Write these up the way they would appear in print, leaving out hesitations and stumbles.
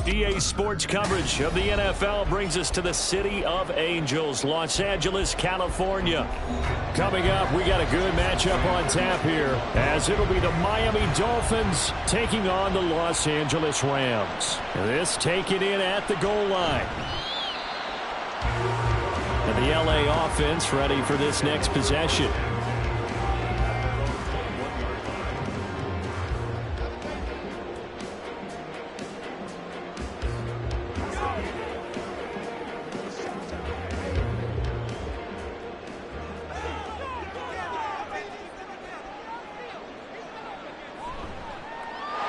EA Sports coverage of the NFL brings us to the City of Angels, Los Angeles, California. Coming up, we got a good matchup on tap here, as it'll be the Miami Dolphins taking on the Los Angeles Rams. This taken in at the goal line. And the LA offense ready for this next possession.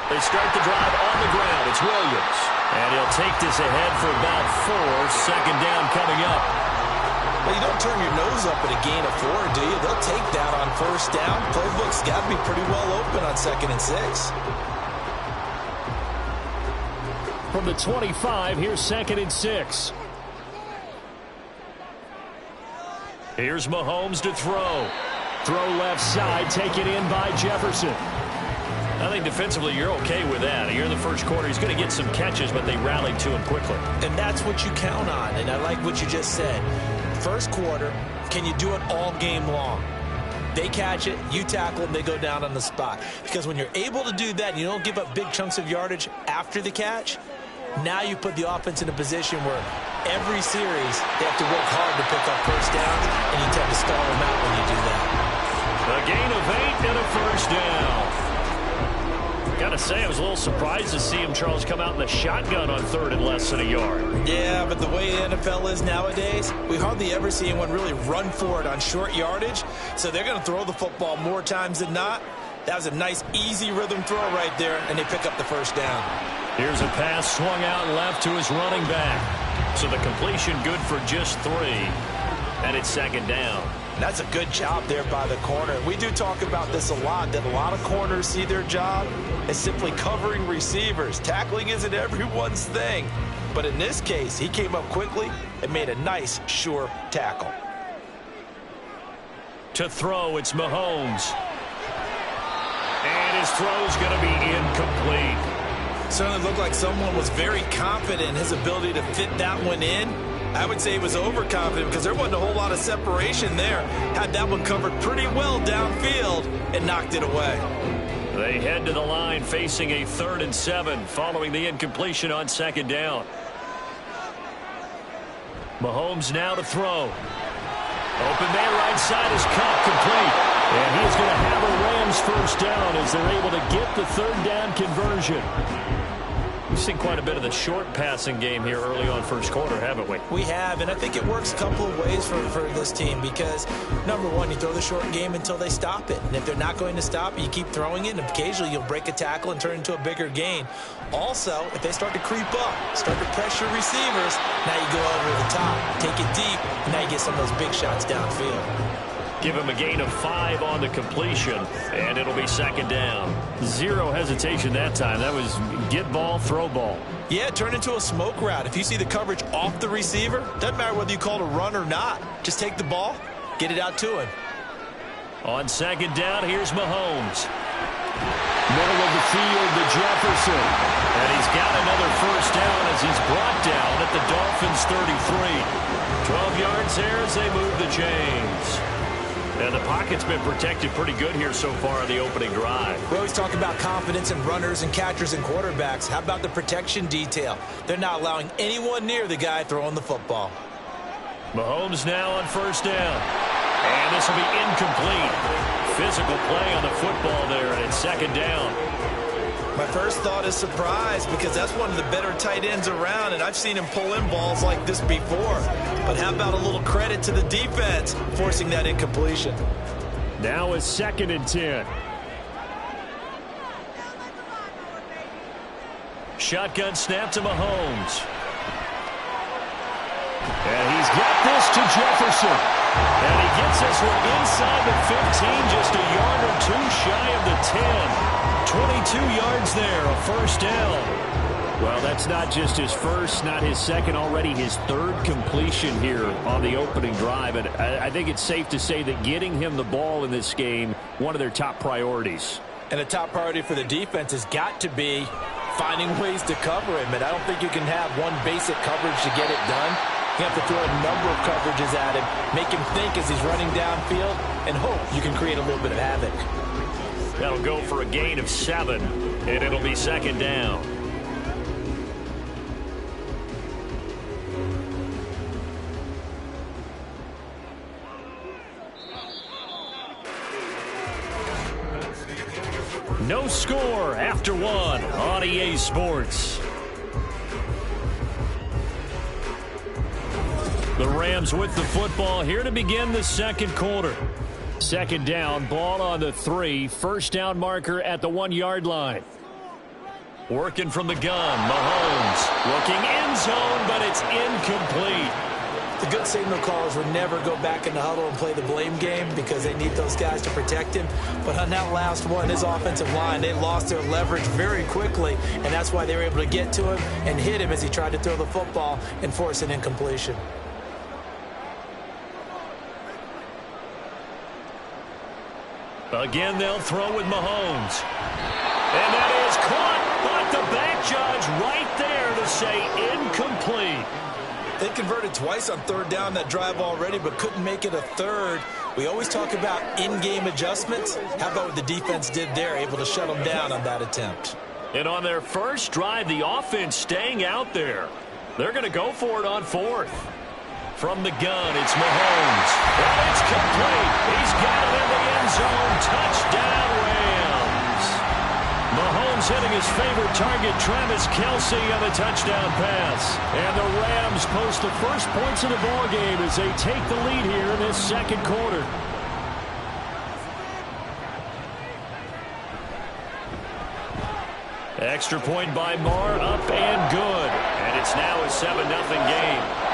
They start the drive on the ground. It's Williams. And he'll take this ahead for about 4. Second down coming up. Well, you don't turn your nose up at a gain of 4, do you? They'll take that on first down. Playbook's got to be pretty well open on 2nd and 6. From the 25, here's 2nd and 6. Here's Mahomes to throw. Throw left side, taken in by Jefferson. I think defensively you're okay with that. Here in the first quarter, he's going to get some catches, but they rallied to him quickly. And that's what you count on, and I like what you just said. First quarter, can you do it all game long? They catch it, you tackle them, they go down on the spot. Because when you're able to do that, and you don't give up big chunks of yardage after the catch, now you put the offense in a position where every series they have to work hard to pick up first downs, and you tend to stall them out when you do that. A gain of 8 and a first down. Got to say, I was a little surprised to see him, Charles, come out in the shotgun on 3rd and less than a yard. Yeah, but the way the NFL is nowadays, we hardly ever see anyone really run for it on short yardage. So they're going to throw the football more times than not. That was a nice, easy rhythm throw right there, and they pick up the first down. Here's a pass swung out left to his running back. So the completion good for just 3. And it's 2nd down. That's a good job there by the corner. We do talk about this a lot, that a lot of corners see their job as simply covering receivers. Tackling isn't everyone's thing. But in this case, he came up quickly and made a nice, sure tackle. To throw, it's Mahomes. And his throw's going to be incomplete. Certainly looked like someone was very confident in his ability to fit that one in. I would say he was overconfident because there wasn't a whole lot of separation there. Had that one covered pretty well downfield and knocked it away. They head to the line facing a 3rd and 7 following the incompletion on 2nd down. Mahomes now to throw. Open man right side is caught complete. And he's going to have a Rams first down as they're able to get the 3rd down conversion. We've seen quite a bit of the short passing game here early on first quarter, haven't we? We have, and I think it works a couple of ways for this team because, number one, you throw the short game until they stop it. And if they're not going to stop it, you keep throwing it, and occasionally you'll break a tackle and turn it into a bigger gain. Also, if they start to creep up, start to pressure receivers, now you go over the top, take it deep, and now you get some of those big shots downfield. Give him a gain of 5 on the completion, and it'll be second down. Zero hesitation that time. That was get ball, throw ball. Yeah, turn into a smoke route. If you see the coverage off the receiver, doesn't matter whether you call it a run or not. Just take the ball, get it out to him. On second down, here's Mahomes. Middle of the field to Jefferson. And he's got another first down as he's brought down at the Dolphins' 33. 12 yards there as they move the chains. And the pocket's been protected pretty good here so far on the opening drive. We always talk about confidence in runners and catchers and quarterbacks. How about the protection detail? They're not allowing anyone near the guy throwing the football. Mahomes now on first down. And this will be incomplete. Physical play on the football there, and it's second down. My first thought is surprise because that's one of the better tight ends around, and I've seen him pull in balls like this before. But how about a little credit to the defense forcing that incompletion? Now it's second and 10. Shotgun snap to Mahomes. And he's got this to Jefferson. And he gets this one inside the 15, just a yard or two shy of the 10. 22 yards there, a first down. Well, that's not just his first, not his second, already his third completion here on the opening drive. And I think it's safe to say that getting him the ball in this game, one of their top priorities. And the top priority for the defense has got to be finding ways to cover him. And I don't think you can have one basic coverage to get it done. You have to throw a number of coverages at him, make him think as he's running downfield, and hope you can create a little bit of havoc. That'll go for a gain of 7, and it'll be second down. No score after 1 on EA Sports. The Rams with the football here to begin the second quarter. Second down, ball on the 3. First down marker at the 1-yard line. Working from the gun, Mahomes looking end zone, but it's incomplete. The good signal callers would never go back in the huddle and play the blame game because they need those guys to protect him. But on that last one, his offensive line, they lost their leverage very quickly, and that's why they were able to get to him and hit him as he tried to throw the football and force an incompletion. Again, they'll throw with Mahomes. And that is caught, but the back judge right there to say incomplete. They converted twice on third down that drive already, but couldn't make it a third. We always talk about in-game adjustments. How about what the defense did there, able to shut them down on that attempt? And on their first drive, the offense staying out there. They're going to go for it on fourth. From the gun, it's Mahomes. And it's complete. He's got it in the end zone. Touchdown, Rams. Mahomes hitting his favorite target, Travis Kelce, on the touchdown pass. And the Rams post the first points of the ballgame as they take the lead here in this second quarter. Extra point by Marr, up and good. And it's now a 7-0 game.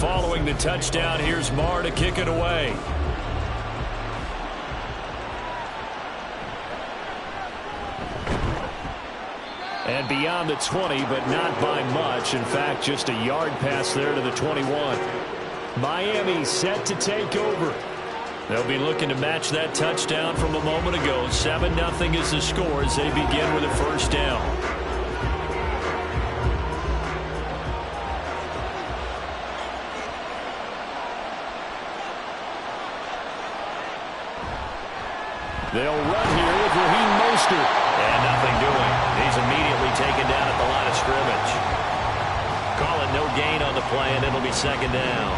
Following the touchdown, here's Marr to kick it away. And beyond the 20, but not by much. In fact, just a yard pass there to the 21. Miami set to take over. They'll be looking to match that touchdown from a moment ago. 7-0 is the score as they begin with a first down. They'll run here with Raheem Mostert. And nothing doing. He's immediately taken down at the line of scrimmage. Call it no gain on the play, and it'll be second down.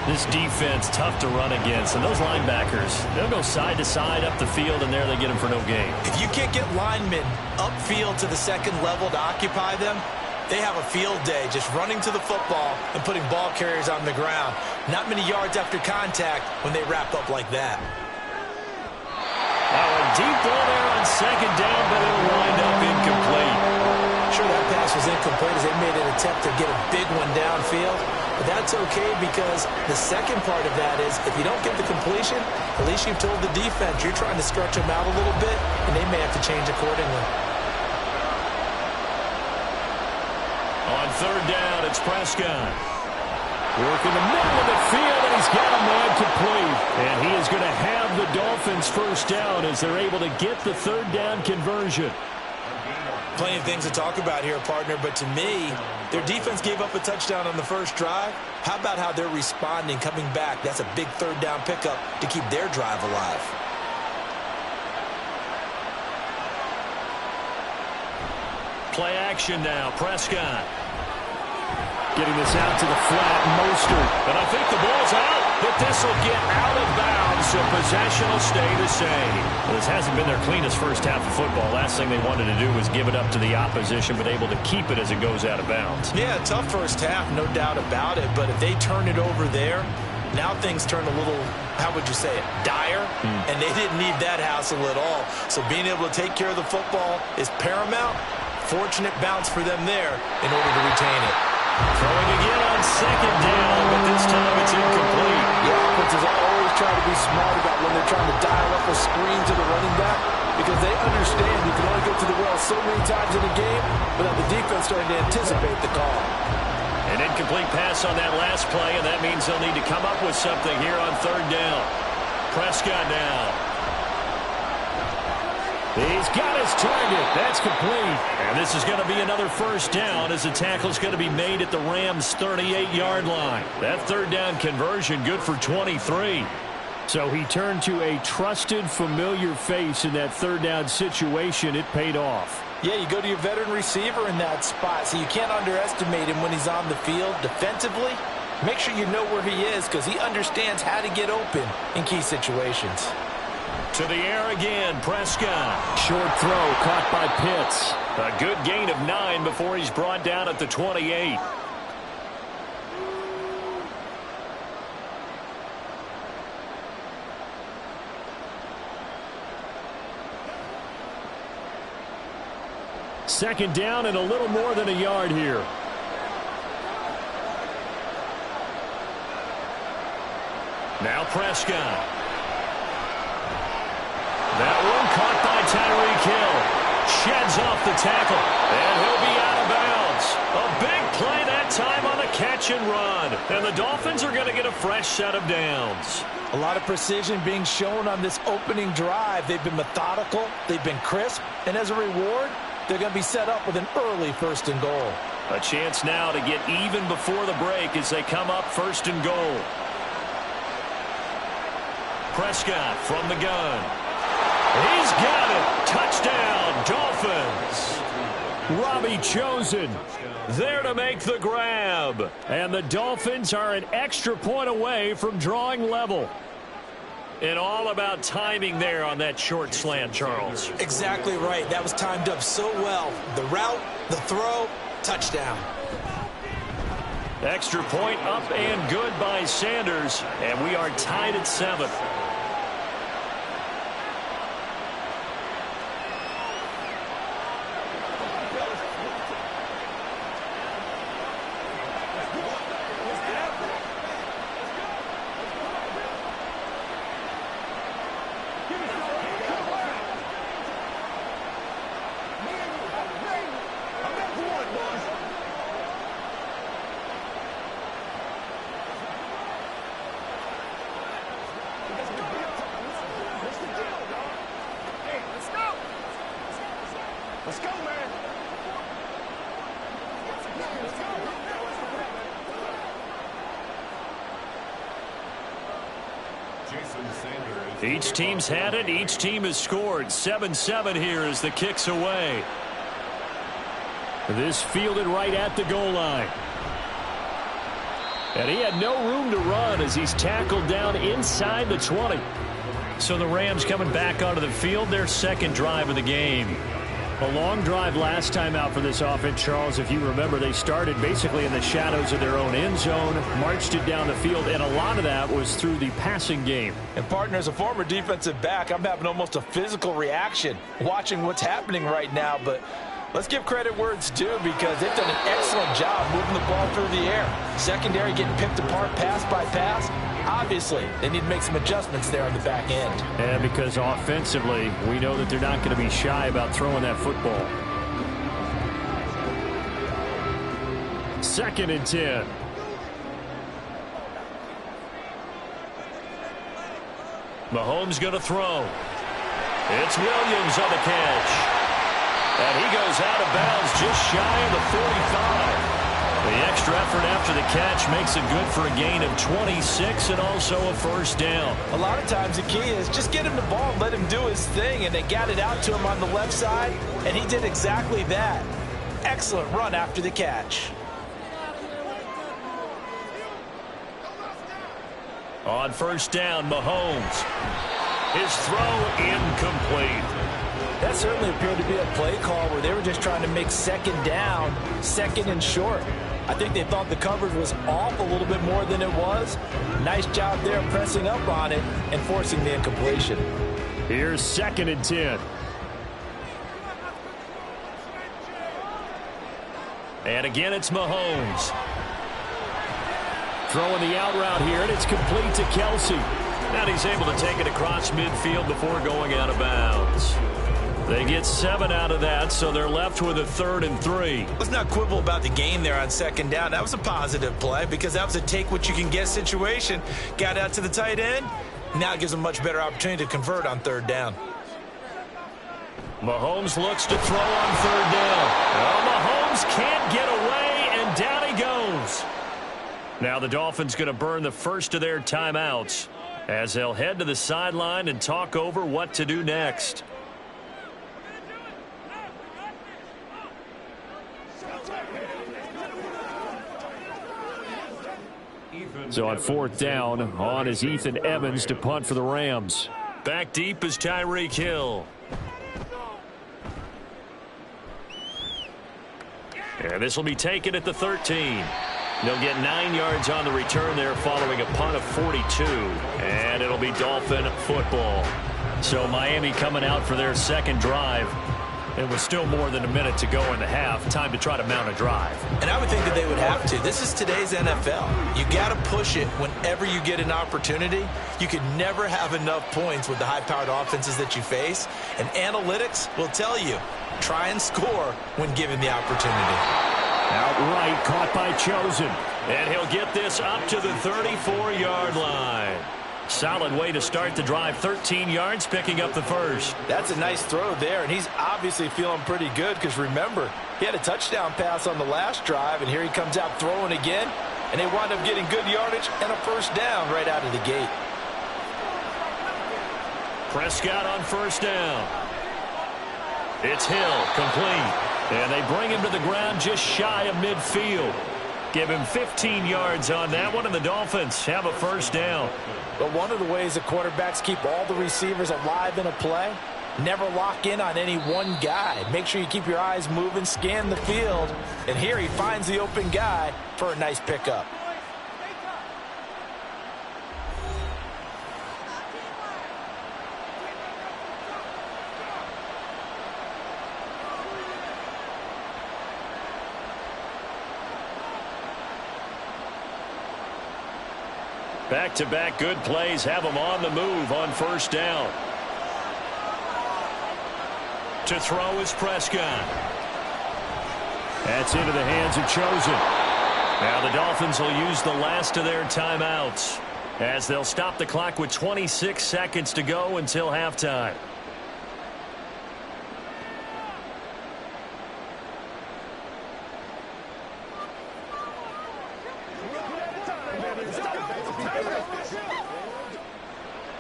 This defense tough to run against, and those linebackers, they'll go side to side up the field, and there they get them for no gain. If you can't get linemen upfield to the second level to occupy them, they have a field day just running to the football and putting ball carriers on the ground. Not many yards after contact when they wrap up like that. Now a deep ball there on second down, but it'll wind up incomplete. Sure, that pass was incomplete as they made an attempt to get a big one downfield. But that's okay because the second part of that is if you don't get the completion, at least you've told the defense you're trying to stretch them out a little bit, and they may have to change accordingly. On third down, it's Prescott. Working the middle of the field, and he's got a man complete. And he is going to have the Dolphins first down as they're able to get the third down conversion. Plenty of things to talk about here, partner, but to me, their defense gave up a touchdown on the first drive. How about how they're responding, coming back? That's a big third down pickup to keep their drive alive. Play action now, Prescott. Getting this out to the flat, Mostert. And I think the ball's out, but this will get out of bounds, so possession will stay the same. Well, this hasn't been their cleanest first half of football. Last thing they wanted to do was give it up to the opposition, but able to keep it as it goes out of bounds. Yeah, tough first half, no doubt about it, but if they turn it over there, now things turn a little, how would you say it, dire, and they didn't need that hassle at all. So being able to take care of the football is paramount. Fortunate bounce for them there in order to retain it. Throwing again on second down, but this time it's incomplete. Yeah, offenses always try to be smart about when they're trying to dial up a screen to the running back because they understand you can only get to the well so many times in a game without the defense starting to anticipate the call. An incomplete pass on that last play, and that means they'll need to come up with something here on third down. Prescott now. He's got his target. That's complete. And this is going to be another first down as the tackle's going to be made at the Rams' 38-yard line. That third down conversion good for 23. So he turned to a trusted, familiar face in that third down situation. It paid off. Yeah, you go to your veteran receiver in that spot, so you can't underestimate him when he's on the field defensively. Make sure you know where he is because he understands how to get open in key situations. To the air again, Prescott. Short throw caught by Pitts. A good gain of 9 before he's brought down at the 28. Second down and a little more than a yard here. Now Prescott. That one caught by Tyreek Hill. Sheds off the tackle, and he'll be out of bounds. A big play that time on the catch and run. And the Dolphins are going to get a fresh set of downs. A lot of precision being shown on this opening drive. They've been methodical, they've been crisp, and as a reward, they're going to be set up with an early first and goal. A chance now to get even before the break as they come up first and goal. Prescott from the gun. He's got it. Touchdown, Dolphins. Robbie Chosen there to make the grab. And the Dolphins are an extra point away from drawing level. And all about timing there on that short slant, Charles. Exactly right. That was timed up so well. The route, the throw, touchdown. Extra point up and good by Sanders. And we are tied at 7. Let's go, man. Each team's had it. Each team has scored. 7-7 here as the kick's away. This fielded right at the goal line. And he had no room to run as he's tackled down inside the 20. So the Rams coming back onto the field, their second drive of the game. A long drive last time out for this offense, Charles. If you remember, they started basically in the shadows of their own end zone, marched it down the field, and a lot of that was through the passing game. And, partner, as a former defensive back, I'm having almost a physical reaction watching what's happening right now. But let's give credit where it's due because they've done an excellent job moving the ball through the air. Secondary getting picked apart pass by pass. Obviously, they need to make some adjustments there on the back end. And because offensively, we know that they're not going to be shy about throwing that football. 2nd and 10. Mahomes going to throw. It's Williams on the catch. And he goes out of bounds just shy of the 45. The extra effort after the catch makes it good for a gain of 26 and also a first down. A lot of times the key is just get him the ball and let him do his thing, and they got it out to him on the left side, and he did exactly that. Excellent run after the catch. On first down, Mahomes. His throw incomplete. That certainly appeared to be a play call where they were just trying to make second down, second and short. I think they thought the coverage was off a little bit more than it was. Nice job there pressing up on it and forcing the incompletion. Here's 2nd and 10. And again, it's Mahomes. Throwing the out route here, and it's complete to Kelsey. Now he's able to take it across midfield before going out of bounds. They get 7 out of that, so they're left with a 3rd and 3. Let's not quibble about the gain there on second down. That was a positive play because that was a take-what-you-can-get situation. Got out to the tight end. Now it gives them a much better opportunity to convert on 3rd down. Mahomes looks to throw on 3rd down. Well, Mahomes can't get away, and down he goes. Now the Dolphins going to burn the first of their timeouts as they'll head to the sideline and talk over what to do next. So on 4th down, on is Ethan Evans to punt for the Rams. Back deep is Tyreek Hill. And this will be taken at the 13. They'll get 9 yards on the return there following a punt of 42. And it'll be Dolphin football. So Miami coming out for their second drive. It was still more than a minute to go in the half. Time to try to mount a drive. And I would think that they would have to. This is today's NFL. You got to push it whenever you get an opportunity. You could never have enough points with the high-powered offenses that you face. And analytics will tell you, try and score when given the opportunity. Outright caught by Chosen. And he'll get this up to the 34-yard line. Solid way to start the drive. 13 yards, picking up the first. That's a nice throw there, and he's obviously feeling pretty good because, remember, he had a touchdown pass on the last drive, and here he comes out throwing again, and they wind up getting good yardage and a first down right out of the gate. Prescott on first down. It's Hill, complete. And they bring him to the ground just shy of midfield. Give him 15 yards on that one, and the Dolphins have a first down. But one of the ways that quarterbacks keep all the receivers alive in a play, never lock in on any one guy. Make sure you keep your eyes moving, scan the field, and here he finds the open guy for a nice pickup. Back-to-back good plays have them on the move on first down. To throw is Prescott. That's into the hands of Chosen. Now the Dolphins will use the last of their timeouts. as they'll stop the clock with 26 seconds to go until halftime.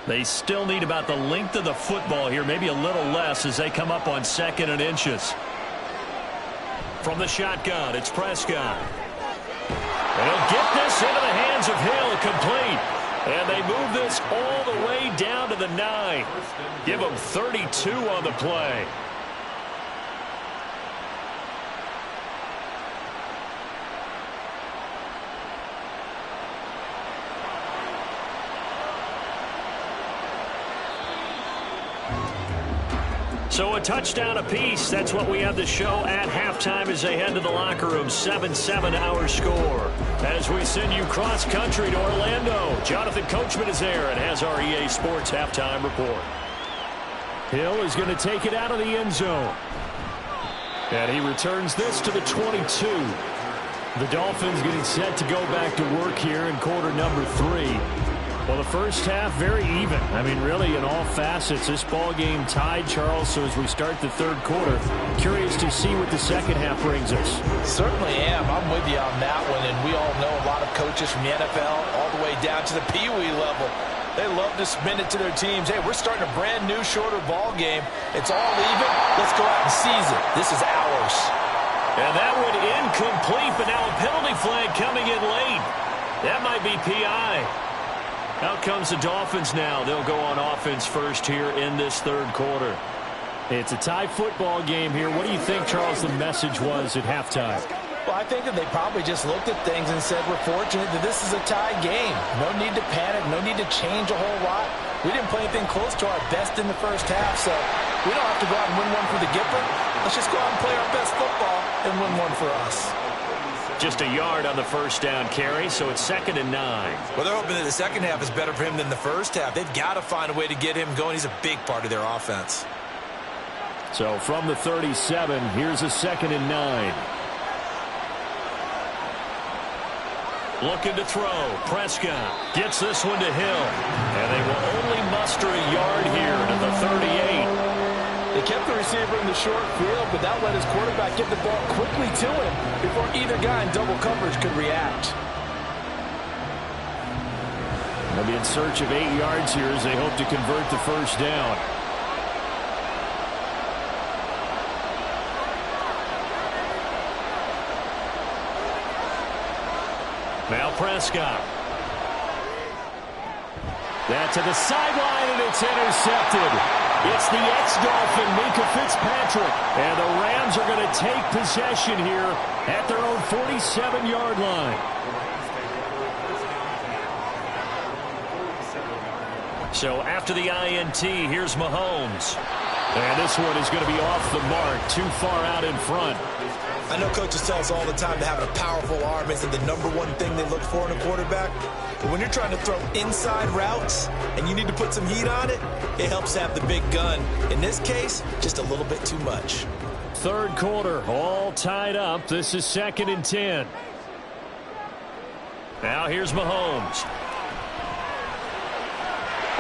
They still need about the length of the football here, maybe a little less as they come up on 2nd and inches. From the shotgun, it's Prescott. They'll get this into the hands of Hill, complete. And they move this all the way down to the 9. Give them 32 on the play. So a touchdown apiece. That's what we have to show at halftime as they head to the locker room. 7-7 our score. As we send you cross-country to Orlando, Jonathan Coachman is there and has our EA Sports halftime report. Hill is going to take it out of the end zone. And he returns this to the 22. The Dolphins getting set to go back to work here in quarter number 3. Well, the first half, very even. I mean, really, in all facets, this ball game tied, Charles. So as we start the third quarter, curious to see what the second half brings us. Certainly am. I'm with you on that one. And we all know a lot of coaches from the NFL all the way down to the Pee Wee level. They love to spin it to their teams. Hey, we're starting a brand new, shorter ball game. It's all even. Let's go out and seize it. This is ours. And that one incomplete, but now a penalty flag coming in late. That might be PI. Out comes the Dolphins now. They'll go on offense first here in this third quarter. It's a tie football game here. What do you think, Charles, the message was at halftime? Well, I think that they probably just looked at things and said, we're fortunate that this is a tie game. No need to panic. No need to change a whole lot. We didn't play anything close to our best in the first half, so we don't have to go out and win one for the Gipper. Let's just go out and play our best football and win one for us. Just a yard on the first down carry, so it's 2nd and 9. Well, they're hoping that the second half is better for him than the first half. They've got to find a way to get him going. He's a big part of their offense. So from the 37, here's a 2nd and 9. Looking to throw. Prescott gets this one to Hill. And they will only muster a yard here at the 38. They kept the receiver in the short field, but that let his quarterback get the ball quickly to him before either guy in double coverage could react. They'll be in search of 8 yards here as they hope to convert the first down. Now Prescott. That to the sideline, and it's intercepted. It's the ex-Dolphin, Minkah Fitzpatrick. And the Rams are going to take possession here at their own 47-yard line. So after the INT, here's Mahomes. And this one is going to be off the mark, too far out in front. I know coaches tell us all the time that having a powerful arm isn't the number one thing they look for in a quarterback. But when you're trying to throw inside routes and you need to put some heat on it, it helps have the big gun. In this case, just a little bit too much. Third quarter, all tied up. This is 2nd and 10. Now here's Mahomes.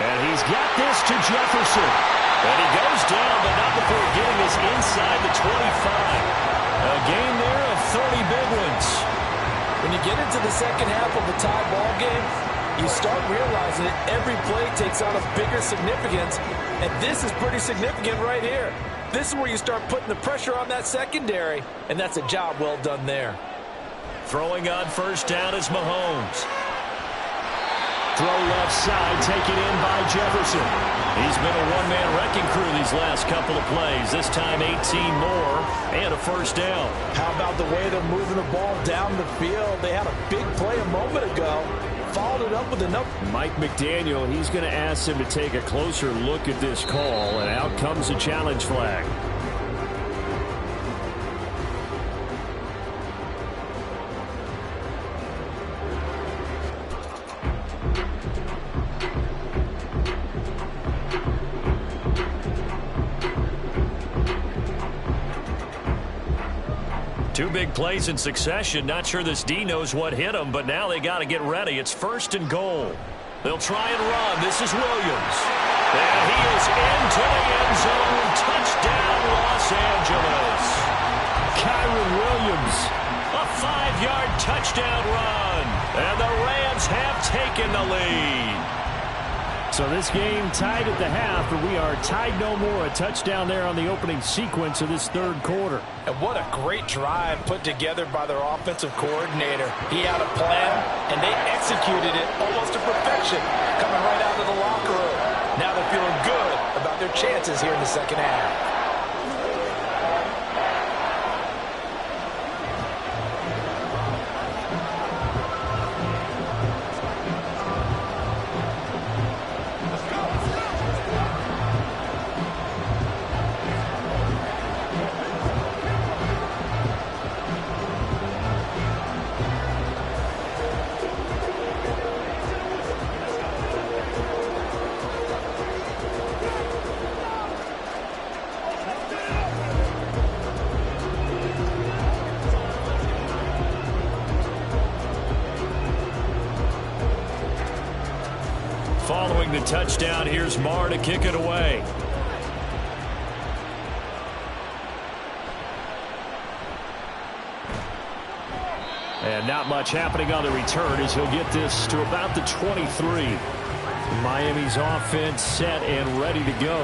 And he's got this to Jefferson. And he goes down, but not before getting this inside the 25. A gain there of 30 big ones. When you get into the second half of a tie ball game, you start realizing that every play takes on a bigger significance, and this is pretty significant right here. This is where you start putting the pressure on that secondary, and that's a job well done there. Throwing on first down is Mahomes. Throw left side, taken in by Jefferson. He's been a one-man wrecking crew these last couple of plays. This time 18 more and a first down. How about the way they're moving the ball down the field? They had a big play a moment ago. Followed it up with enough. Mike McDaniel, he's going to ask him to take a closer look at this call, and out comes a challenge flag. Two big plays in succession. Not sure this D knows what hit him, but now they got to get ready. It's 1st and goal. They'll try and run. This is Williams. And he is into the end zone. Touchdown, Los Angeles. Kyren Williams, a 5-yard touchdown run. And the Rams have taken the lead. So this game tied at the half, but we are tied no more. A touchdown there on the opening sequence of this third quarter. And what a great drive put together by their offensive coordinator. He had a plan, and they executed it almost to perfection, coming right out of the locker room. Now they're feeling good about their chances here in the second half. Following the touchdown, here's Marr to kick it away. And not much happening on the return as he'll get this to about the 23. Miami's offense set and ready to go.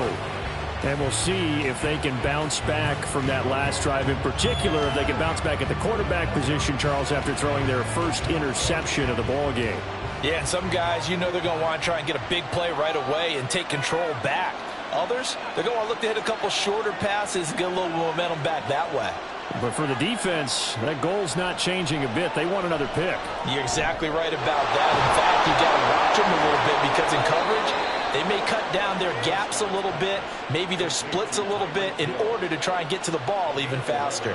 And we'll see if they can bounce back from that last drive. In particular, if they can bounce back at the quarterback position, Charles, after throwing their first interception of the ball game. Yeah, and some guys, you know they're going to want to try and get a big play right away and take control back. Others, they're going to look to hit a couple shorter passes and get a little momentum back that way. But for the defense, that goal's not changing a bit. They want another pick. You're exactly right about that. In fact, you got to watch them a little bit because in coverage, they may cut down their gaps a little bit, maybe their splits a little bit in order to try and get to the ball even faster.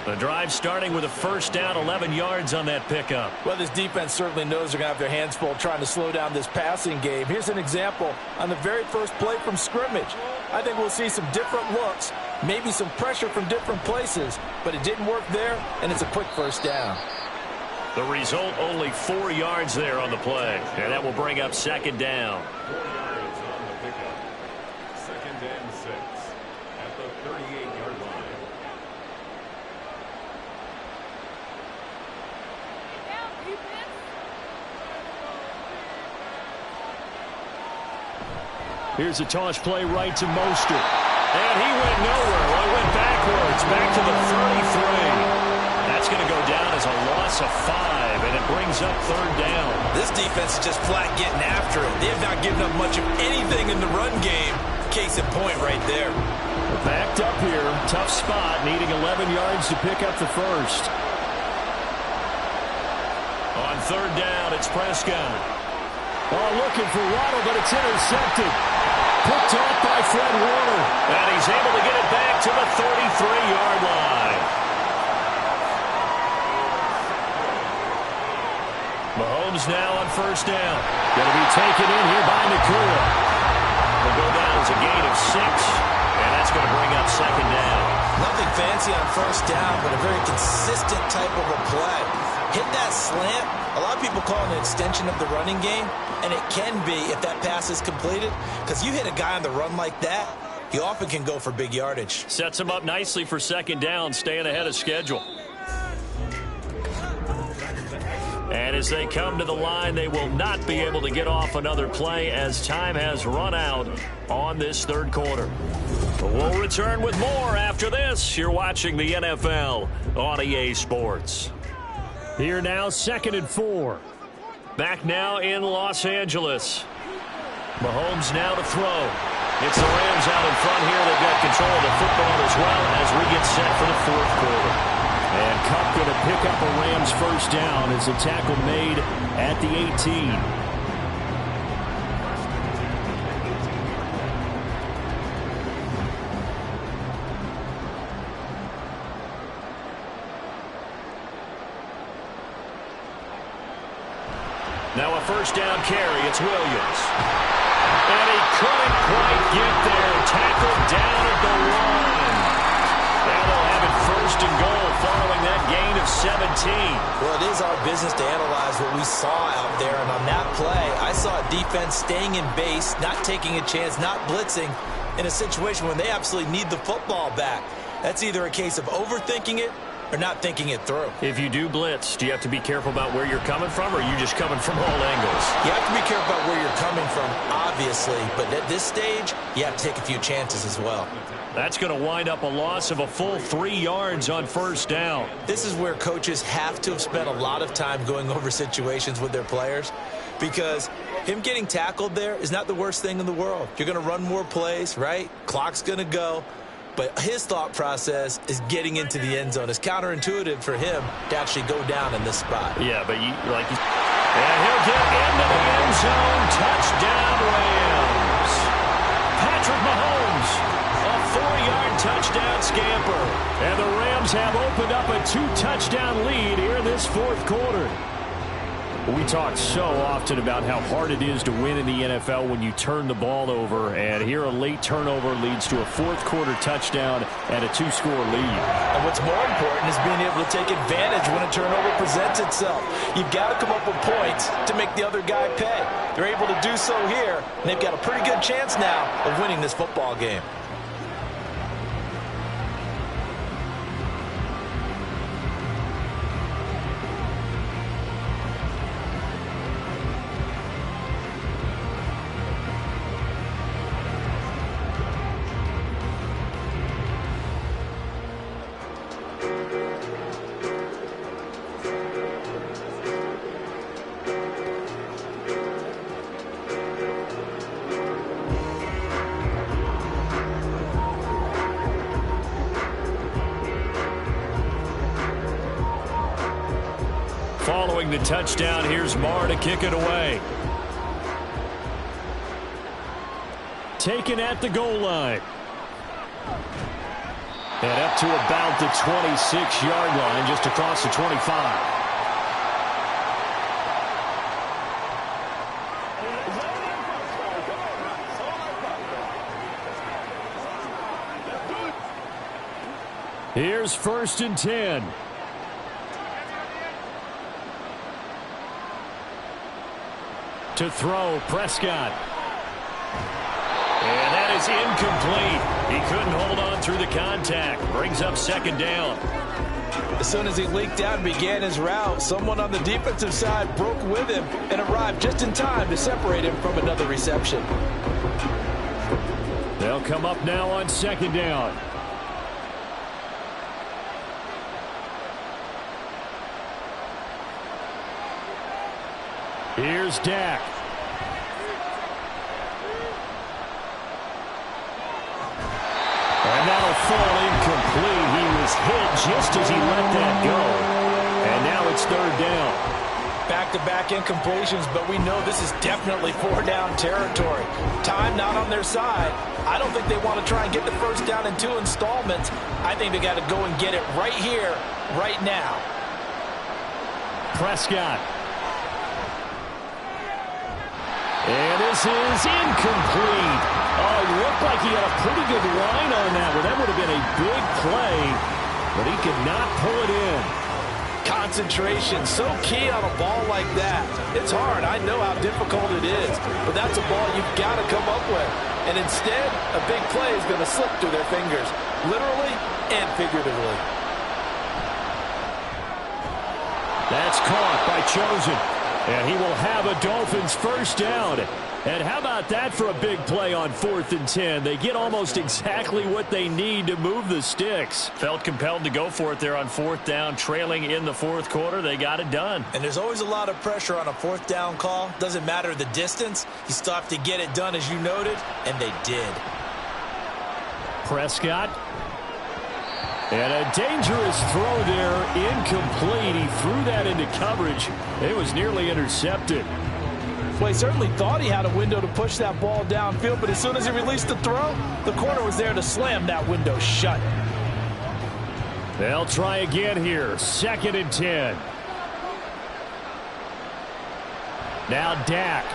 The drive starting with a first down, 11 yards on that pickup. Well, this defense certainly knows they're going to have their hands full trying to slow down this passing game. Here's an example on the very first play from scrimmage. I think we'll see some different looks, maybe some pressure from different places, but it didn't work there, and it's a quick first down. The result, only 4 yards there on the play, and that will bring up second down. Second and 6 at the 38-yard line. Here's a toss play right to Mostert. And he went nowhere. Well, he went backwards, back to the 33. That's going to go down as a loss of 5, and it brings up third down. This defense is just flat getting after it. They have not given up much of anything in the run game. Case in point right there. Backed up here. Tough spot, needing 11 yards to pick up the first. On third down, it's Prescott. Oh, looking for Waddle, but it's intercepted. Picked off by Fred Warner. And he's able to get it back to the 33-yard line. Mahomes now on first down. Going to be taken in here by Nakua. Will go down as a gain of 6, and that's going to bring up second down. Nothing fancy on first down, but a very consistent type of a play. Hit that slant. A lot of people call it an extension of the running game, and it can be if that pass is completed, because you hit a guy on the run like that, he often can go for big yardage. Sets him up nicely for second down, staying ahead of schedule. And as they come to the line, they will not be able to get off another play as time has run out on this third quarter. We'll return with more after this. You're watching the NFL on EA Sports. Here now, 2nd and 4. Back now in Los Angeles. Mahomes now to throw. It's the Rams out in front here. They've got control of the football as well as we get set for the fourth quarter. And Kupp going to pick up a Rams first down as a tackle made at the 18. Now a first down carry. It's Williams. And he couldn't quite get there. Tackled down at the 1. Now they'll have it first and goal following that gain of 17. Well, it is our business to analyze what we saw out there. And on that play, I saw a defense staying in base, not taking a chance, not blitzing in a situation when they absolutely need the football back. That's either a case of overthinking it or not thinking it through. If you do blitz, do you have to be careful about where you're coming from, or are you just coming from all angles? You have to be careful about where you're coming from, obviously. But at this stage, you have to take a few chances as well. That's going to wind up a loss of a full 3 yards on first down. This is where coaches have to have spent a lot of time going over situations with their players, because him getting tackled there is not the worst thing in the world. You're going to run more plays, right? Clock's going to go. But his thought process is getting into the end zone. It's counterintuitive for him to actually go down in this spot. Yeah, but and he'll get into the end zone. Touchdown, Rams. Patrick Mahomes, a 4-yard touchdown scamper. And the Rams have opened up a 2-touchdown lead here in this fourth quarter. We talk so often about how hard it is to win in the NFL when you turn the ball over, and here a late turnover leads to a fourth-quarter touchdown and a 2-score lead. And what's more important is being able to take advantage when a turnover presents itself. You've got to come up with points to make the other guy pay. They're able to do so here, and they've got a pretty good chance now of winning this football game. Following the touchdown, here's Marr to kick it away. Taken at the goal line. And up to about the 26-yard line, just across the 25. Here's first and 10. To throw, Prescott. And that is incomplete. He couldn't hold on through the contact. Brings up second down. As soon as he leaked out and began his route, someone on the defensive side broke with him and arrived just in time to separate him from another reception. They'll come up now on second down. Here's Dak. And that'll fall incomplete. He was hit just as he let that go. And now it's third down. Back-to-back incompletions, but we know this is definitely four-down territory. Time not on their side. I don't think they want to try and get the first down in 2 installments. I think they got to go and get it right here, right now. Prescott. And this is incomplete. Oh, it looked like he had a pretty good line on that one. That would have been a big play, but he could not pull it in. Concentration, so key on a ball like that. It's hard. I know how difficult it is, but that's a ball you've got to come up with. And instead, a big play is going to slip through their fingers, literally and figuratively. That's caught by Chosen. And he will have a Dolphins first down. And how about that for a big play on 4th and 10? They get almost exactly what they need to move the sticks. Felt compelled to go for it there on 4th down, trailing in the fourth quarter. They got it done. And there's always a lot of pressure on a 4th down call. Doesn't matter the distance. You still have to get it done, as you noted, and they did. Prescott. And a dangerous throw there, incomplete. He threw that into coverage. It was nearly intercepted. Well, he certainly thought he had a window to push that ball downfield, but as soon as he released the throw, the corner was there to slam that window shut. They'll try again here, 2nd and 10. Now Dak.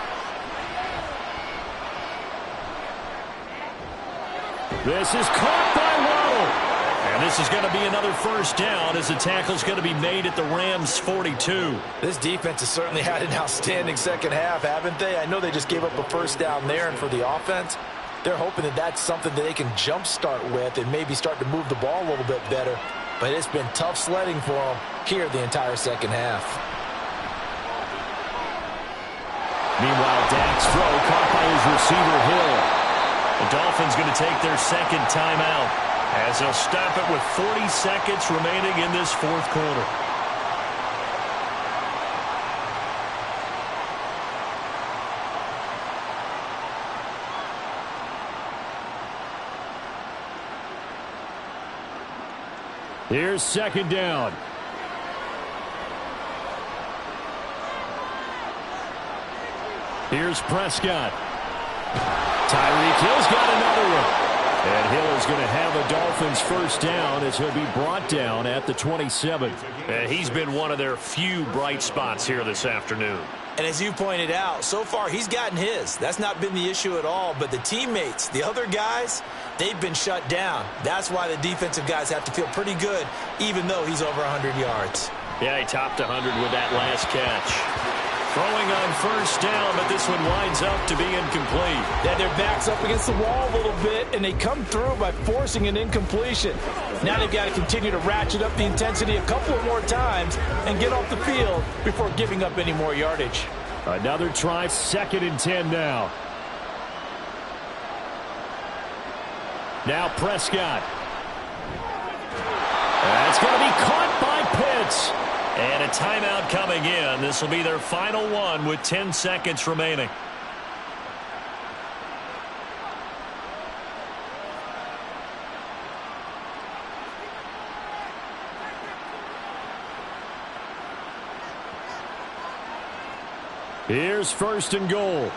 This is caught by Waddle. And this is going to be another first down as the tackle's going to be made at the Rams' 42. This defense has certainly had an outstanding second half, haven't they? I know they just gave up a first down there, and for the offense, they're hoping that that's something that they can jumpstart with and maybe start to move the ball a little bit better. But it's been tough sledding for them here the entire second half. Meanwhile, Dak's throw caught by his receiver, Hill. The Dolphins going to take their second timeout as they'll stop it with 40 seconds remaining in this fourth quarter. Here's second down. Here's Prescott. Tyreek Hill's got another one. And Hill is going to have a Dolphins first down as he'll be brought down at the 27. And he's been one of their few bright spots here this afternoon. And as you pointed out, so far he's gotten his. That's not been the issue at all. But the teammates, the other guys, they've been shut down. That's why the defensive guys have to feel pretty good, even though he's over 100 yards. Yeah, he topped 100 with that last catch. Throwing on first down, but this one winds up to be incomplete. Yeah, their back's up against the wall a little bit, and they come through by forcing an incompletion. Now they've got to continue to ratchet up the intensity a couple of more times and get off the field before giving up any more yardage. Another try, 2nd and 10 now. Now Prescott. That's going to be caught by Pitts. And a timeout coming in. This will be their final one with 10 seconds remaining. Here's 1st and goal.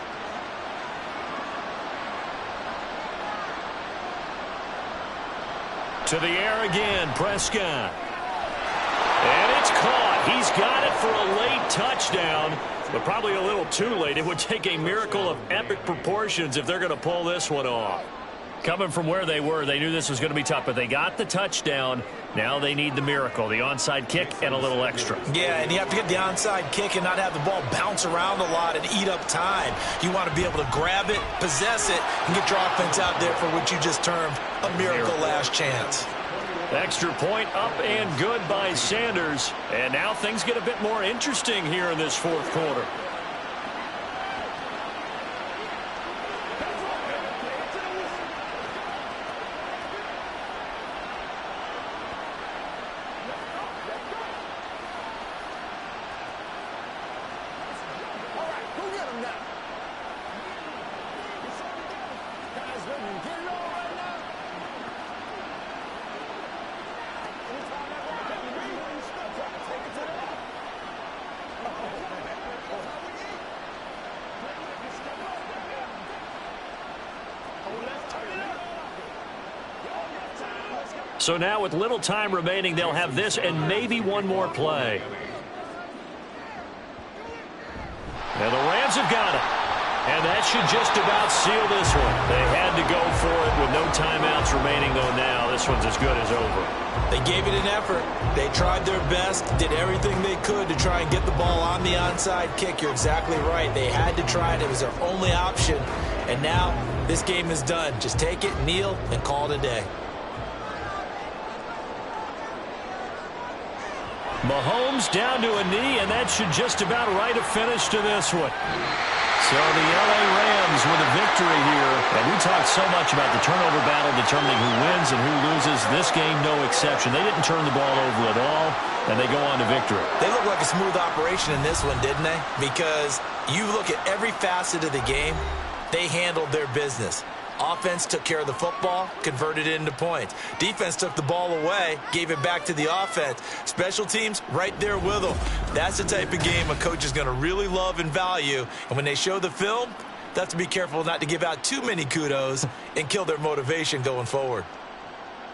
To the air again, Prescott. And it's caught. He's got it for a late touchdown, but probably a little too late. It would take a miracle of epic proportions if they're going to pull this one off. Coming from where they were, they knew this was going to be tough, but they got the touchdown. Now they need the miracle, the onside kick and a little extra. Yeah, and you have to get the onside kick and not have the ball bounce around a lot and eat up time. You want to be able to grab it, possess it, and get your offense out there for what you just termed a miracle last chance. Extra point up and good by Sanders. And now things get a bit more interesting here in this fourth quarter. So now with little time remaining, they'll have this and maybe one more play. And the Rams have got it. And that should just about seal this one. They had to go for it with no timeouts remaining, though now this one's as good as over. They gave it an effort. They tried their best, did everything they could to try and get the ball on the onside kick. You're exactly right. They had to try it. It was their only option. And now this game is done. Just take it, kneel, and call it a day. Mahomes down to a knee, and that should just about write a finish to this one. So the LA Rams with a victory here. And we talked so much about the turnover battle determining who wins and who loses. This game, no exception. They didn't turn the ball over at all, and they go on to victory. They look like a smooth operation in this one, didn't they? Because you look at every facet of the game, they handled their business. Offense took care of the football, converted it into points. Defense took the ball away, gave it back to the offense. Special teams, right there with them. That's the type of game a coach is going to really love and value. And when they show the film, they have to be careful not to give out too many kudos and kill their motivation going forward.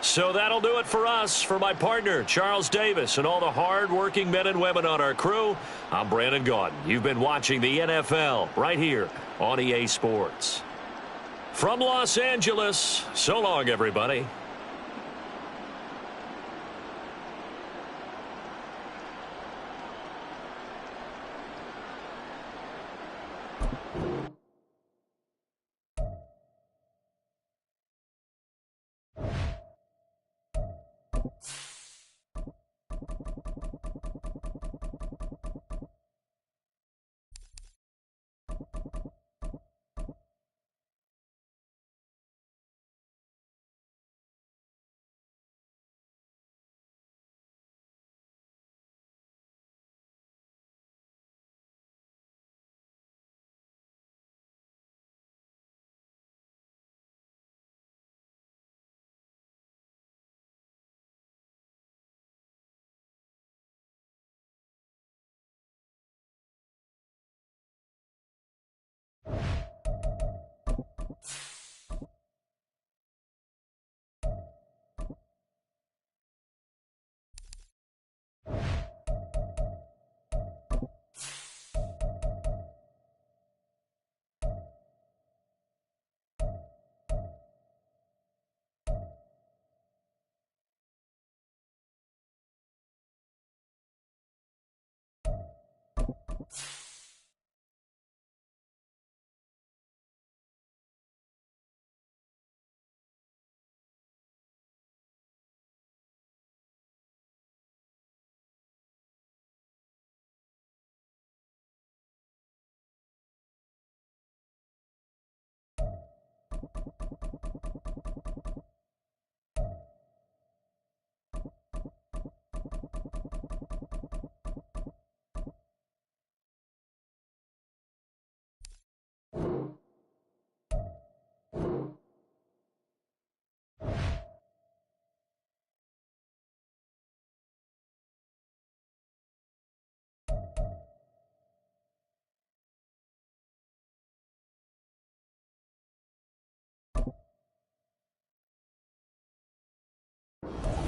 So that'll do it for us. For my partner, Charles Davis, and all the hard-working men and women on our crew, I'm Brandon Gaudin. You've been watching the NFL right here on EA Sports. From Los Angeles, so long, everybody.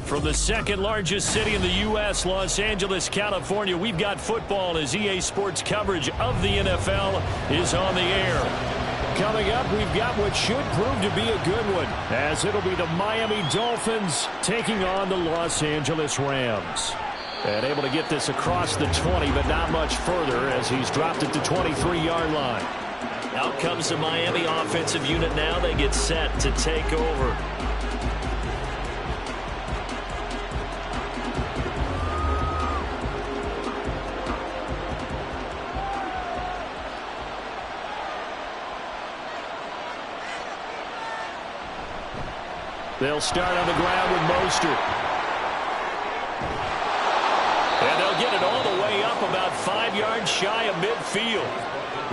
From the second largest city in the U.S., Los Angeles, California, we've got football as EA Sports coverage of the NFL is on the air. Coming up, we've got what should prove to be a good one, as it'll be the Miami Dolphins taking on the Los Angeles Rams. And able to get this across the 20, but not much further as he's dropped it to 23-yard line. Out comes the Miami offensive unit now. They get set to take over. They'll start on the ground with Mostert. And they'll get it all the way up about 5 yards shy of midfield.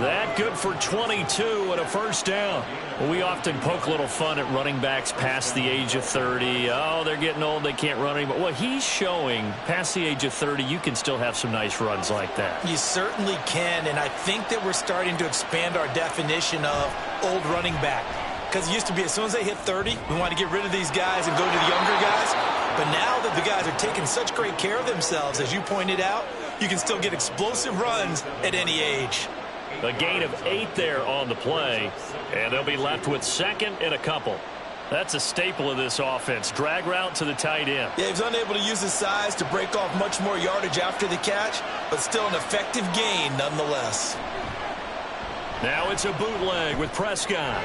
That good for 22 and a first down. Well, we often poke a little fun at running backs past the age of 30. Oh, they're getting old, they can't run anymore. Well, he's showing past the age of 30, you can still have some nice runs like that. You certainly can, and I think that we're starting to expand our definition of old running back. Because it used to be as soon as they hit 30, we want to get rid of these guys and go to the younger guys. But now that the guys are taking such great care of themselves, as you pointed out, you can still get explosive runs at any age. A gain of 8 there on the play, and they'll be left with second and a couple. That's a staple of this offense. Drag route to the tight end. Yeah, he's unable to use his size to break off much more yardage after the catch, but still an effective gain nonetheless. Now it's a bootleg with Prescott.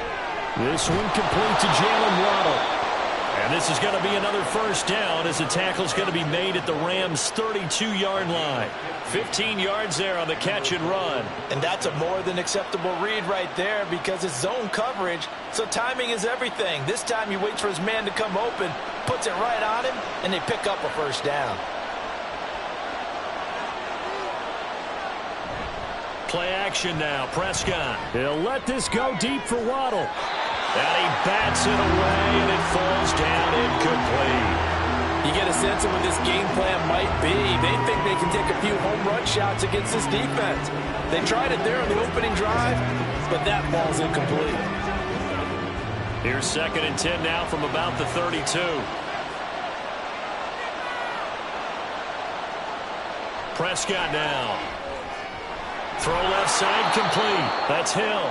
This one complete to Jalen Waddle. And this is going to be another first down as the tackle's going to be made at the Rams' 32-yard line. 15 yards there on the catch and run. And that's a more than acceptable read right there because it's zone coverage, so timing is everything. This time he waits for his man to come open, puts it right on him, and they pick up a first down. Play action now. Prescott. He'll let this go deep for Waddle. And he bats it away, and it falls down incomplete. You get a sense of what this game plan might be. They think they can take a few home run shots against this defense. They tried it there on the opening drive, but that ball's incomplete. Here's 2nd and 10 now from about the 32. Prescott now. Throw left side complete. That's Hill.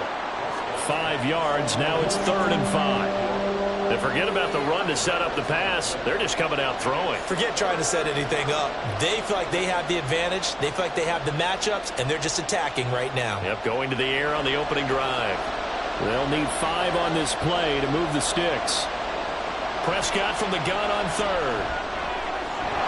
5 yards. Now it's 3rd and 5. And forget about the run to set up the pass. They're just coming out throwing. Forget trying to set anything up. They feel like they have the advantage. They feel like they have the matchups, and they're just attacking right now. Yep, going to the air on the opening drive. They'll need 5 on this play to move the sticks. Prescott from the gun on third.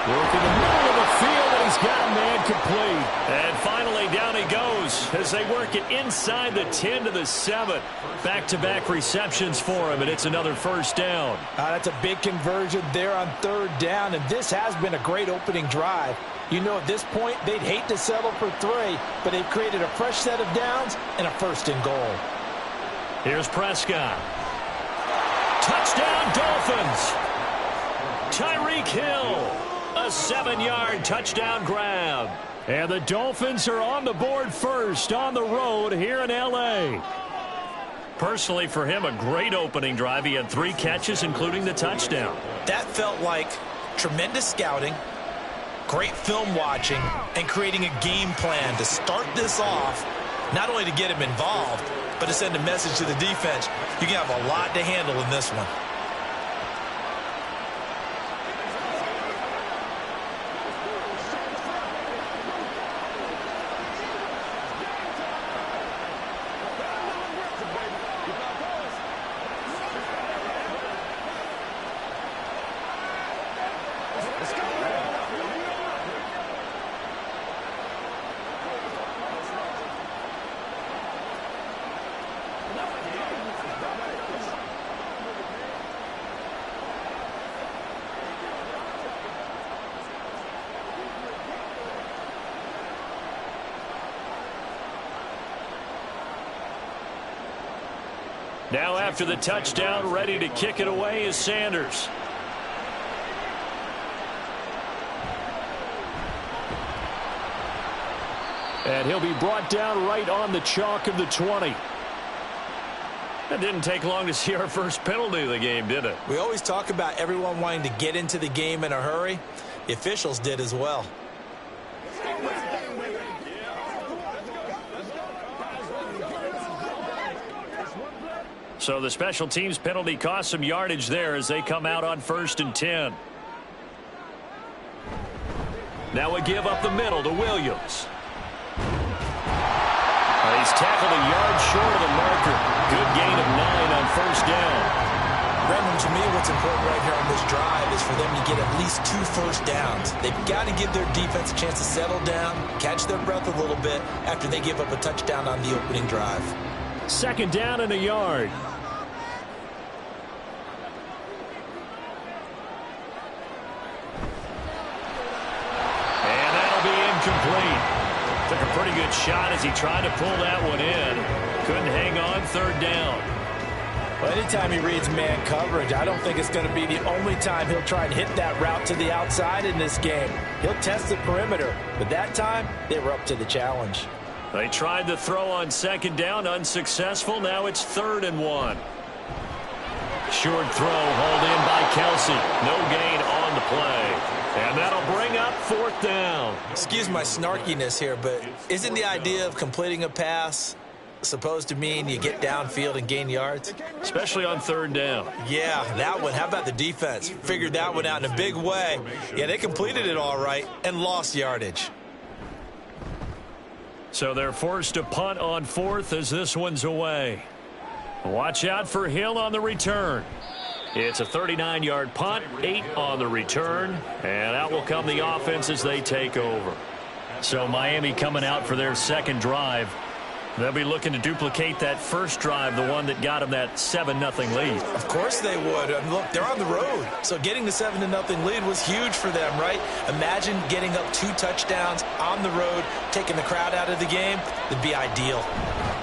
Work in the middle of the field, and he's got a man complete. And finally, down he goes as they work it inside the 10 to the 7. Back-to-back receptions for him, and it's another first down. That's a big conversion there on third down, and this has been a great opening drive. You know, at this point, they'd hate to settle for 3, but they've created a fresh set of downs and a first and goal. Here's Prescott. Touchdown, Dolphins! Tyreek Hill. A 7-yard touchdown grab. And the Dolphins are on the board first on the road here in L.A. Personally, for him, a great opening drive. He had 3 catches, including the touchdown. That felt like tremendous scouting, great film watching, and creating a game plan to start this off, not only to get him involved, but to send a message to the defense. You can have a lot to handle in this one. Now after the touchdown, ready to kick it away is Sanders. And he'll be brought down right on the chalk of the 20. It didn't take long to see our first penalty of the game, did it? We always talk about everyone wanting to get into the game in a hurry. The officials did as well. So the special teams penalty cost some yardage there as they come out on 1st and 10. Now a give up the middle to Williams. He's tackled a yard short of the marker. Good gain of 9 on 1st down. Brendan, to me, what's important right here on this drive is for them to get at least 2 first downs. They've got to give their defense a chance to settle down, catch their breath a little bit after they give up a touchdown on the opening drive. 2nd down and a yard. Complete. Took a pretty good shot as he tried to pull that one in. Couldn't hang on 3rd down. Well, anytime he reads man coverage, I don't think it's going to be the only time he'll try and hit that route to the outside in this game. He'll test the perimeter, but that time they were up to the challenge. They tried the throw on 2nd down, unsuccessful. Now it's 3rd and 1. Short throw hauled in by Kelsey. No gain on the play. And that'll bring up 4th down. Excuse my snarkiness here, but isn't the idea of completing a pass supposed to mean you get downfield and gain yards? Especially on 3rd down. Yeah, that one. How about the defense? Figured that one out in a big way. Yeah, they completed it all right and lost yardage. So they're forced to punt on 4th as this one's away. Watch out for Hill on the return. It's a 39-yard punt, 8 on the return, and out will come the offense as they take over. So Miami coming out for their 2nd drive. They'll be looking to duplicate that first drive, the one that got them that 7-0 lead. Of course they would. Look, they're on the road, so getting the 7-0 lead was huge for them, right? Imagine getting up 2 touchdowns on the road, taking the crowd out of the game. It'd be ideal.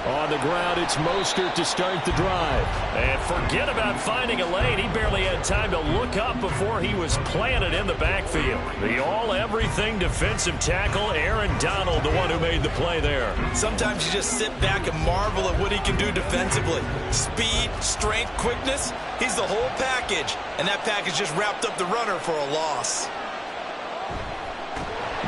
On the ground, it's Mostert to start the drive. And forget about finding a lane. He barely had time to look up before he was planted in the backfield. The all-everything defensive tackle, Aaron Donald, the one who made the play there. Sometimes you just sit back and marvel at what he can do defensively. Speed, strength, quickness, he's the whole package. And that package just wrapped up the runner for a loss.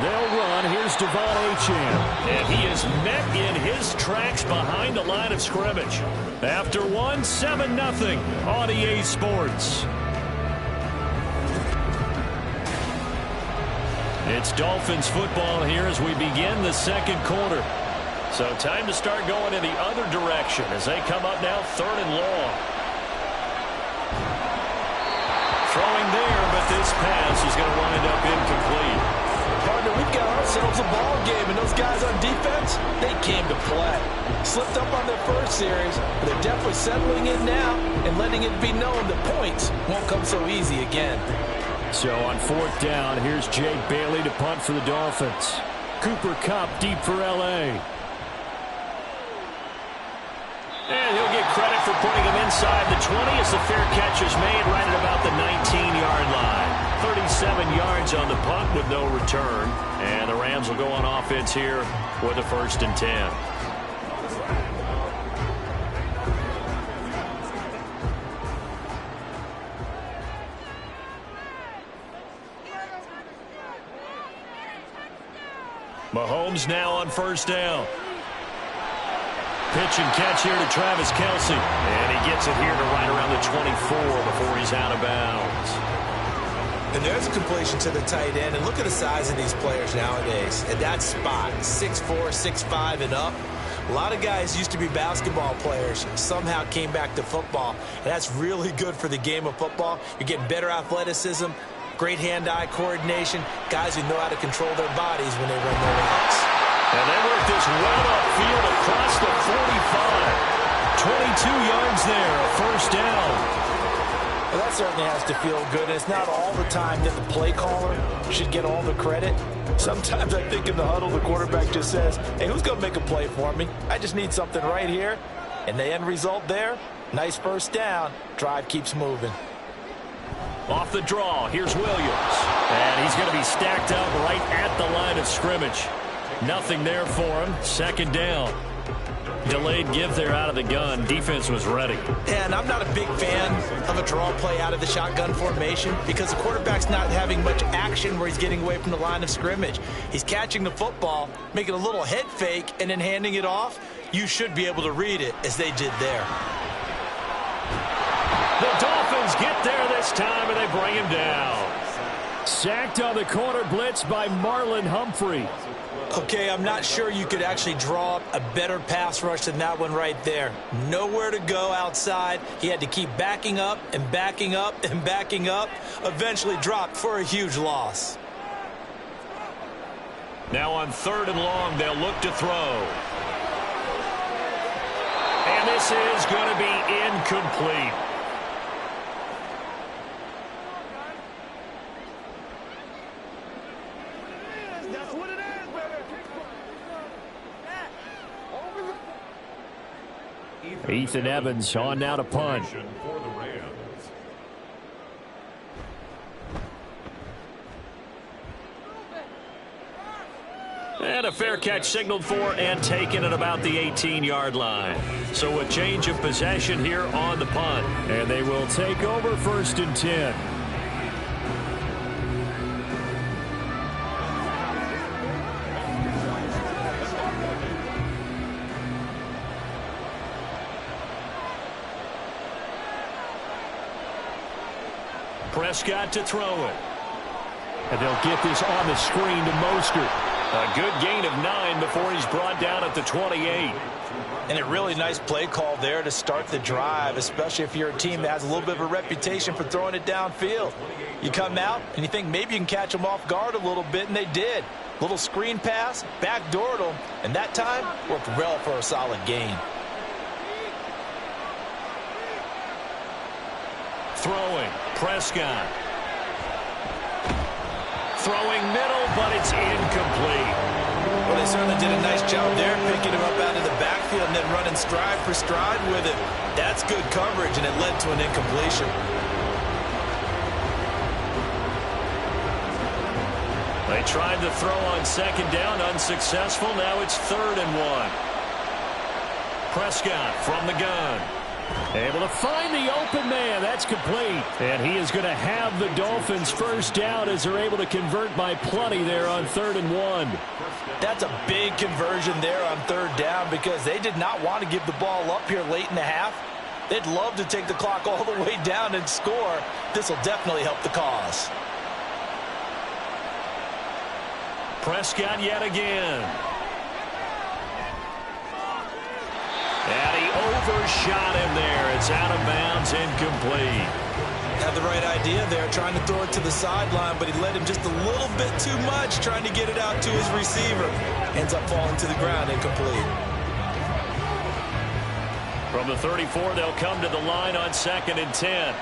They'll run. Here's Devon Achane. And he is met in his tracks behind the line of scrimmage. After 7-0 on EA Sports. It's Dolphins football here as we begin the second quarter. So time to start going in the other direction as they come up now 3rd and long. Throwing there, but this pass is going to wind up incomplete. Partner, we've got ourselves a ball game, and those guys on defense, they came to play. Slipped up on their first series, but they're definitely settling in now and letting it be known that points won't come so easy again. So on 4th down, here's Jake Bailey to punt for the Dolphins. Cooper Kupp deep for L.A. And he'll get credit for putting him inside the 20 as the fair catch is made right at about the 19-yard line. 37 yards on the punt with no return. And the Rams will go on offense here with a 1st and 10. Mahomes now on 1st down. Pitch and catch here to Travis Kelce. And he gets it here to right around the 24 before he's out of bounds. And there's a completion to the tight end. And look at the size of these players nowadays. At that spot, 6'4", 6'5", and up. A lot of guys used to be basketball players, somehow came back to football. And that's really good for the game of football. You're getting better athleticism, great hand-eye coordination, guys who know how to control their bodies when they run their routes. And they work this well upfield across the 45. 22 yards there, a 1st down. Well, that certainly has to feel good. And it's not all the time that the play caller should get all the credit. Sometimes I think in the huddle, the quarterback just says, hey, who's going to make a play for me? I just need something right here. And the end result there, nice 1st down. Drive keeps moving. Off the draw, here's Williams. And he's going to be stacked up right at the line of scrimmage. Nothing there for him. 2nd down. Delayed give there out of the gun. Defense was ready. And I'm not a big fan of a draw play out of the shotgun formation because the quarterback's not having much action where he's getting away from the line of scrimmage. He's catching the football, making a little head fake, and then handing it off. You should be able to read it as they did there. The Dolphins get there this time, and they bring him down. Sacked on the corner blitz by Marlon Humphrey. Okay, I'm not sure you could actually draw up a better pass rush than that one right there. Nowhere to go outside. He had to keep backing up and backing up and backing up. Eventually dropped for a huge loss. Now on 3rd and long, they'll look to throw. And this is going to be incomplete. Ethan Evans on now to punt. And a fair catch signaled for and taken at about the 18-yard line. So a change of possession here on the punt. And they will take over 1st and 10. Prescott to throw it. And they'll get this on the screen to Mostert. A good gain of 9 before he's brought down at the 28. And a really nice play call there to start the drive, especially if you're a team that has a little bit of a reputation for throwing it downfield. You come out and you think maybe you can catch them off guard a little bit, and they did. Little screen pass, backdoored them, and that time worked well for a solid gain. Throwing, Prescott. Throwing middle, but it's incomplete. Well, they certainly did a nice job there, picking him up out of the backfield and then running stride for stride with it. That's good coverage, and it led to an incompletion. They tried to throw on 2nd down, unsuccessful. Now it's 3rd and 1. Prescott from the gun. Able to find the open man. That's complete. And he is going to have the Dolphins first down as they're able to convert by plenty there on 3rd and 1. That's a big conversion there on 3rd down because they did not want to give the ball up here late in the half. They'd love to take the clock all the way down and score. This will definitely help the cause. Prescott yet again. And he overshot him there. It's out of bounds, incomplete. Had the right idea there, trying to throw it to the sideline, but he led him just a little bit too much, trying to get it out to his receiver. Ends up falling to the ground, incomplete. From the 34, they'll come to the line on 2nd and 10.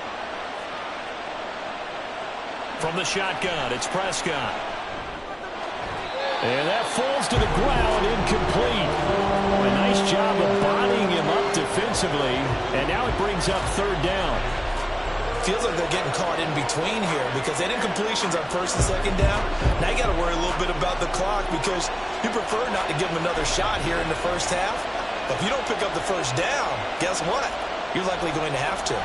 From the shotgun, it's Prescott. And that falls to the ground, incomplete. A nice job of bodying him up defensively, and now it brings up 3rd down. Feels like they're getting caught in between here because they had incompletions on 1st and 2nd down. Now you got to worry a little bit about the clock because you prefer not to give them another shot here in the first half. But if you don't pick up the 1st down, guess what? You're likely going to have to.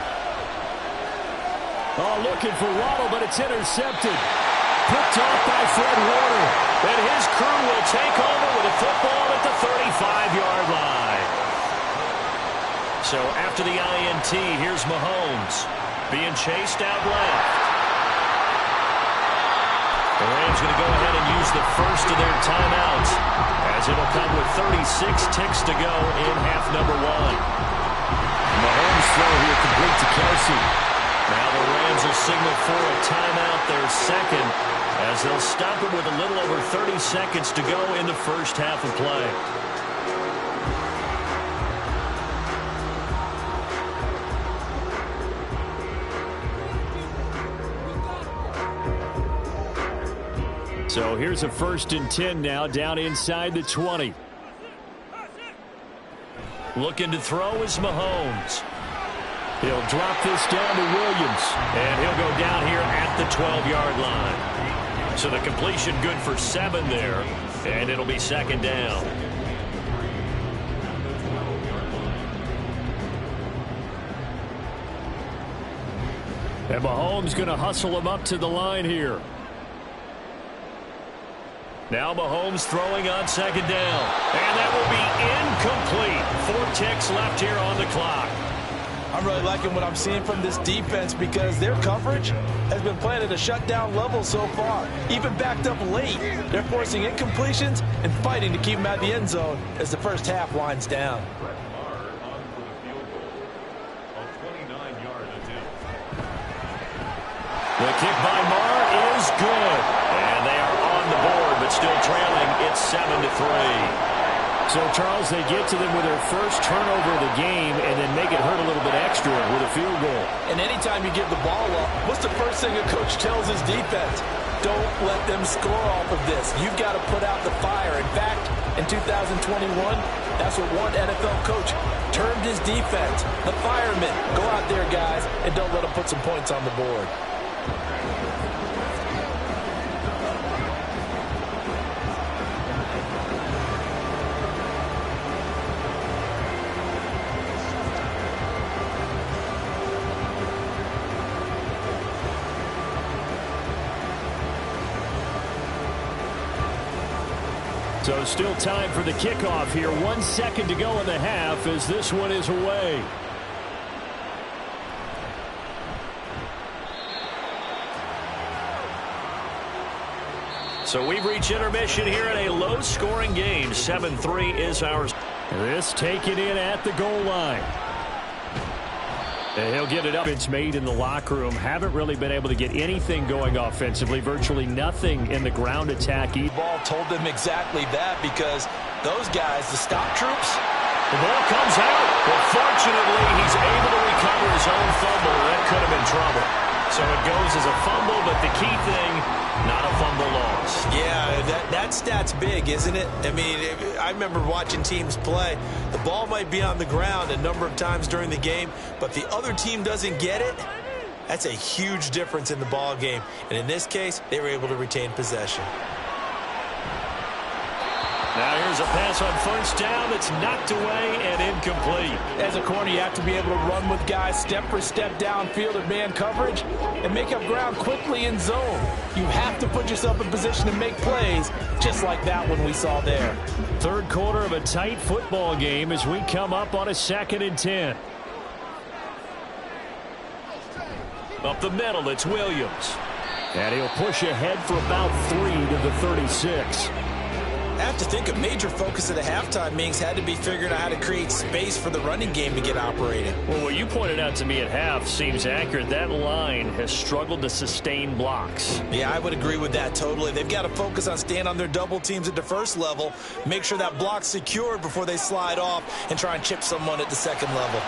Oh, looking for Waddle, but it's intercepted. Picked off by Fred Warner. And his crew will take over with a football at the 35-yard line. So after the INT, here's Mahomes being chased out left. The Rams going to go ahead and use the first of their timeouts as it'll come with 36 ticks to go in half number 1. Mahomes throw here complete to Kelsey. Now the Rams will signal for a timeout, their second, as they'll stop it with a little over 30 seconds to go in the first half of play. So here's a 1st and 10 now, down inside the 20. Looking to throw is Mahomes. He'll drop this down to Williams, and he'll go down here at the 12-yard line. So the completion good for 7 there, and it'll be 2nd down. And Mahomes going to hustle him up to the line here. Now Mahomes throwing on 2nd down. And that will be incomplete. 4 ticks left here on the clock. I'm really liking what I'm seeing from this defense because their coverage has been playing at a shutdown level so far. Even backed up late, they're forcing incompletions and fighting to keep them out of the end zone as the first half winds down. The kick by Marr is good. And they are on the board, but still trailing. It's 7-3. So, Charles, they get to them with their first turnover of the game and then make it hurt a little bit extra with a field goal. And anytime you give the ball up, what's the first thing a coach tells his defense? Don't let them score off of this. You've got to put out the fire. In fact, in 2021, that's what one NFL coach termed his defense. The firemen. Go out there, guys, and don't let them put some points on the board. So still time for the kickoff here. 1 second to go in the half as this one is away. So we've reached intermission here in a low-scoring game. 7-3 is ours. This taken in at the goal line. And he'll get it up. It's made in the locker room. Haven't really been able to get anything going offensively. Virtually nothing in the ground attack. The ball told them exactly that because those guys, the stop troops. The ball comes out. But fortunately, he's able to recover his own fumble. That could have been trouble. So it goes as a fumble, but the key thing, not a fumble loss. Yeah, that stat's big, isn't it? I mean, I remember watching teams play. The ball might be on the ground a number of times during the game, but the other team doesn't get it. That's a huge difference in the ball game. And in this case, they were able to retain possession. Now here's a pass on first down that's knocked away and incomplete. As a corner, you have to be able to run with guys step for step downfield in man coverage and make up ground quickly in zone. You have to put yourself in position to make plays, just like that one we saw there. Third quarter of a tight football game as we come up on a 2nd and 10. Up the middle, it's Williams. And he'll push ahead for about 3 to the 36. I have to think a major focus of the halftime meetings had to be figuring out how to create space for the running game to get operating. Well, what you pointed out to me at half seems accurate. That line has struggled to sustain blocks. Yeah, I would agree with that totally. They've got to focus on staying on their double teams at the first level, make sure that block's secured before they slide off and try and chip someone at the second level.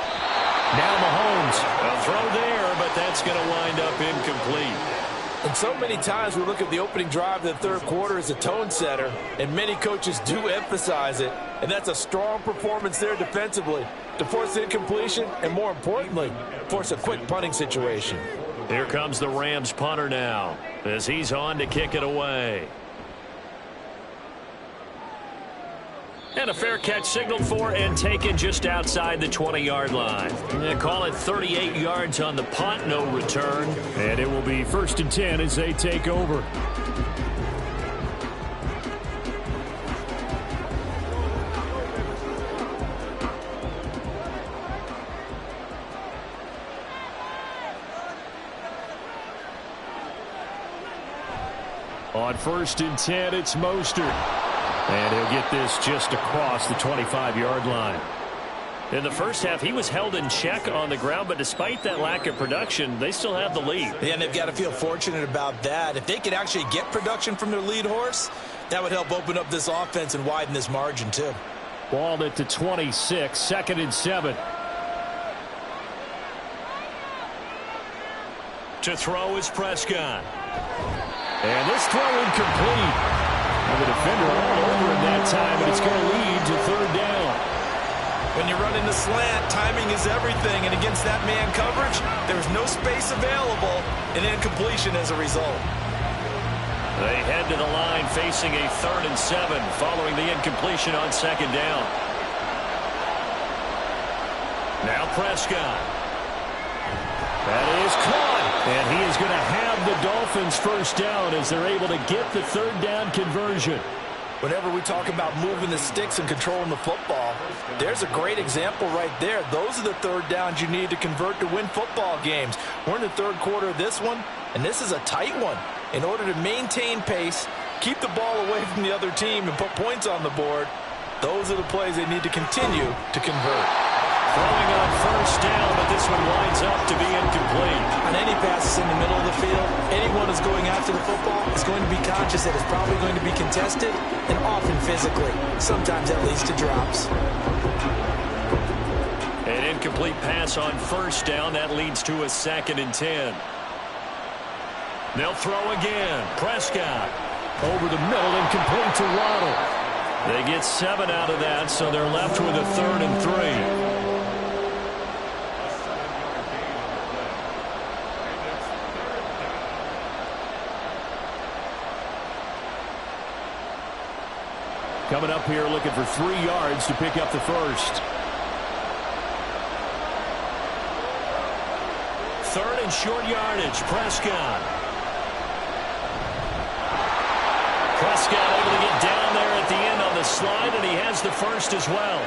Now Mahomes. A throw there, but that's going to wind up incomplete. And so many times we look at the opening drive of the third quarter as a tone setter, and many coaches do emphasize it, and that's a strong performance there defensively to force incompletion and, more importantly, force a quick punting situation. Here comes the Rams punter now as he's on to kick it away. And a fair catch signaled for and taken just outside the 20-yard line. They call it 38 yards on the punt, no return. And it will be 1st and 10 as they take over. On 1st and 10, it's Mostert. And he'll get this just across the 25-yard line. In the first half, he was held in check on the ground, but despite that lack of production, they still have the lead. Yeah, and they've got to feel fortunate about that. If they could actually get production from their lead horse, that would help open up this offense and widen this margin, too. Ball at the 26, 2nd and 7. To throw is Prescott. And this throw incomplete. And the defender all over him that time, and it's going to lead to 3rd down. When you run in the slant, timing is everything, and against that man coverage, there's no space available, and incompletion as a result. They head to the line facing a 3rd and 7 following the incompletion on 2nd down. Now Prescott. That is caught. And he is going to have the Dolphins 1st down as they're able to get the 3rd down conversion. Whenever we talk about moving the sticks and controlling the football, there's a great example right there. Those are the 3rd downs you need to convert to win football games. We're in the 3rd quarter of this one, and this is a tight one. In order to maintain pace, keep the ball away from the other team, and put points on the board, those are the plays they need to continue to convert. Throwing on 1st down, but this one winds up to be incomplete. On any passes in the middle of the field, anyone who's going after the football is going to be conscious that it's probably going to be contested, and often physically. Sometimes that leads to drops. An incomplete pass on 1st down. That leads to a 2nd and 10. They'll throw again. Prescott over the middle and complete to Waddle. They get 7 out of that, so they're left with a 3rd and 3. Coming up here looking for 3 yards to pick up the 1st. 3rd and short yardage. Prescott. Prescott able to get down there at the end on the slide, and he has the 1st as well.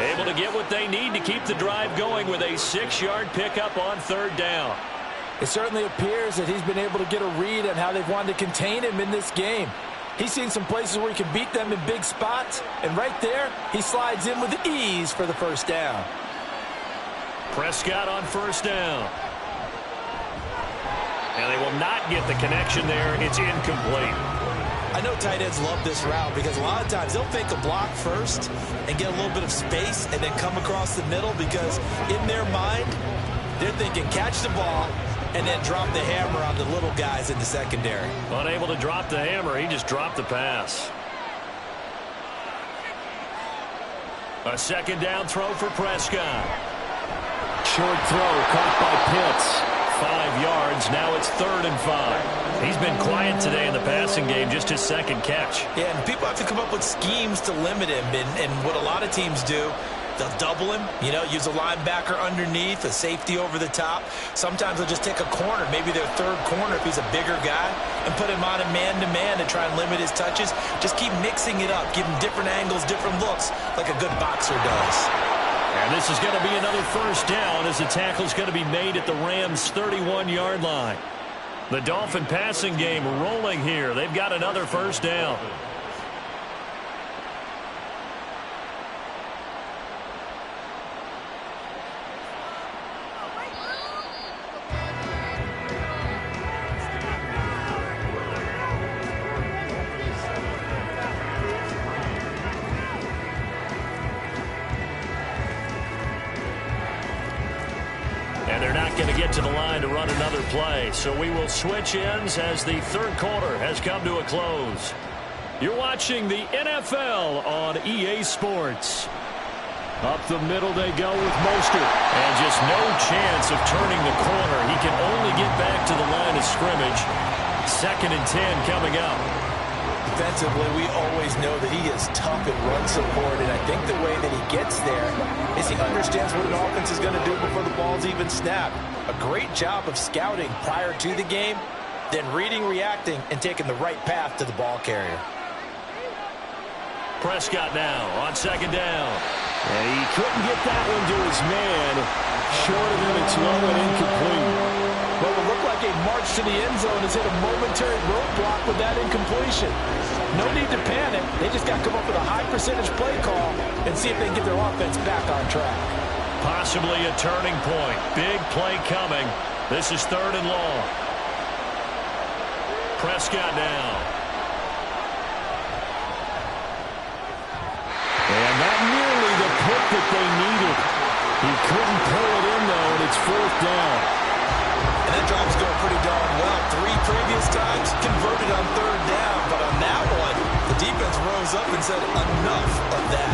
Able to get what they need to keep the drive going with a 6-yard pickup on 3rd down. It certainly appears that he's been able to get a read on how they've wanted to contain him in this game. He's seen some places where he can beat them in big spots, and right there, he slides in with ease for the 1st down. Prescott on 1st down. And they will not get the connection there. It's incomplete. I know tight ends love this route because a lot of times they'll fake a block first and get a little bit of space and then come across the middle because in their mind, they're thinking catch the ball and then drop the hammer on the little guys in the secondary. Unable to drop the hammer, he just dropped the pass. A 2nd down throw for Prescott. Short throw caught by Pitts. 5 yards. Now it's 3rd and 5. He's been quiet today in the passing game, just his second catch. Yeah, and people have to come up with schemes to limit him. And what a lot of teams do, they'll double him, use a linebacker underneath, a safety over the top. Sometimes they'll just take a corner, maybe their third corner if he's a bigger guy, and put him on a man-to-man to try and limit his touches. Just keep mixing it up, give him different angles, different looks, like a good boxer does. And this is going to be another first down as the tackle's going to be made at the Rams' 31-yard line. The Dolphin passing game rolling here. They've got another first down. And they're not going to get to the line to run another play. So we will switch ends as the third quarter has come to a close. You're watching the NFL on EA Sports. Up the middle they go with Mostert. And just no chance of turning the corner. He can only get back to the line of scrimmage. 2nd and 10 coming up. Defensively, we always know that he is tough in run support, and I think the way that he gets there is he understands what an offense is going to do before the ball's even snapped. A great job of scouting prior to the game, then reading, reacting, and taking the right path to the ball carrier. Prescott now on 2nd down. And he couldn't get that one to his man. Short of him, it's low and incomplete. What would look like a march to the end zone has hit a momentary roadblock with that incompletion. No need to panic. They just got to come up with a high percentage play call and see if they can get their offense back on track. Possibly a turning point. Big play coming. This is 3rd and long. Prescott now. And not nearly the pick that they needed. He couldn't pull it in, though, and it's 4th down. And that drive's going pretty darn well. 3 previous times converted on 3rd down, but on that one, the defense rose up and said enough of that.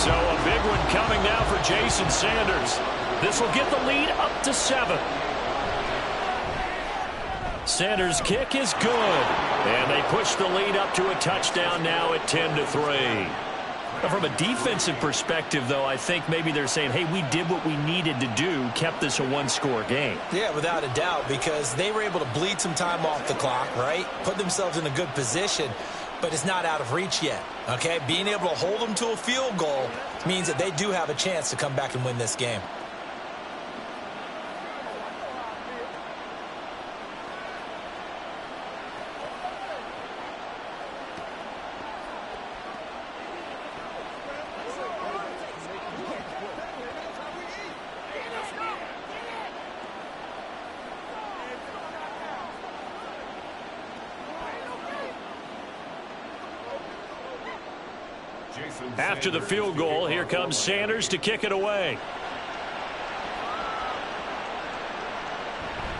So a big one coming now for Jason Sanders. This will get the lead up to 7. Sanders' kick is good. And they push the lead up to a touchdown now at 10-3. From a defensive perspective, though, I think maybe they're saying, hey, we did what we needed to do, kept this a one-score game. Yeah, without a doubt, because they were able to bleed some time off the clock, right? Put themselves in a good position, but it's not out of reach yet, okay? Being able to hold them to a field goal means that they do have a chance to come back and win this game. After the field goal, here comes Sanders to kick it away.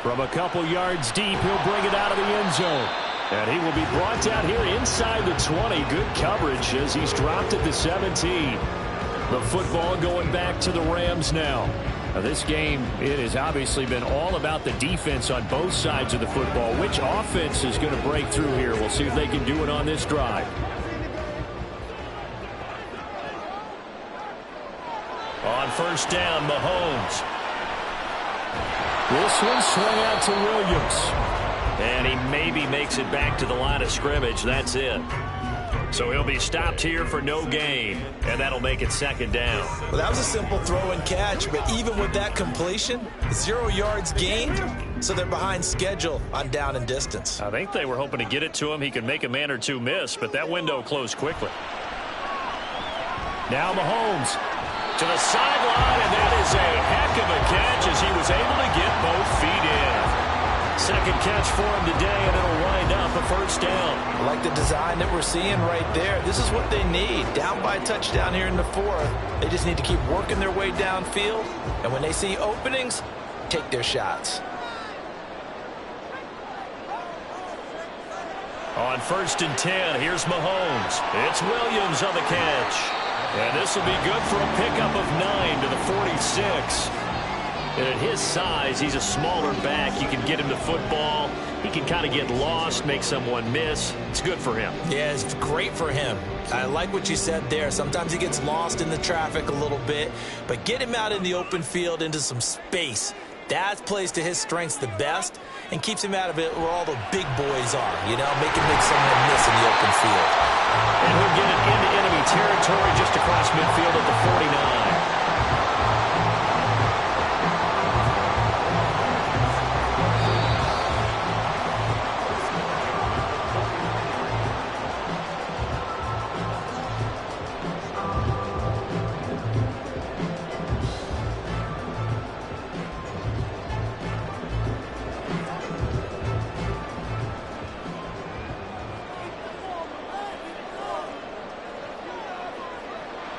From a couple yards deep, he'll bring it out of the end zone. And he will be brought down here inside the 20. Good coverage as he's dropped at the 17. The football going back to the Rams now. Now this game, it has obviously been all about the defense on both sides of the football. Which offense is going to break through here? We'll see if they can do it on this drive. On 1st down, Mahomes. This one swung out to Williams. And he maybe makes it back to the line of scrimmage. That's it. So he'll be stopped here for no gain. And that'll make it 2nd down. Well, that was a simple throw and catch, but even with that completion, 0 yards gained, so they're behind schedule on down and distance. I think they were hoping to get it to him. He could make a man or two miss, but that window closed quickly. Now Mahomes to the sideline, and that is a heck of a catch as he was able to get both feet in. 2nd catch for him today, and it'll wind up a 1st down. I like the design that we're seeing right there. This is what they need. Down by a touchdown here in the 4th. They just need to keep working their way downfield, and when they see openings, take their shots. On 1st and 10, here's Mahomes. It's Williams on the catch. And this will be good for a pickup of 9 to the 46. And at his size, he's a smaller back. You can get him the football. He can kind of get lost, make someone miss. It's good for him. Yeah, it's great for him. I like what you said there. Sometimes he gets lost in the traffic a little bit, but get him out in the open field into some space. That plays to his strengths the best and keeps him out of it where all the big boys are, you know, make someone miss in the open field. And he'll get it into enemy territory just across midfield at the 49.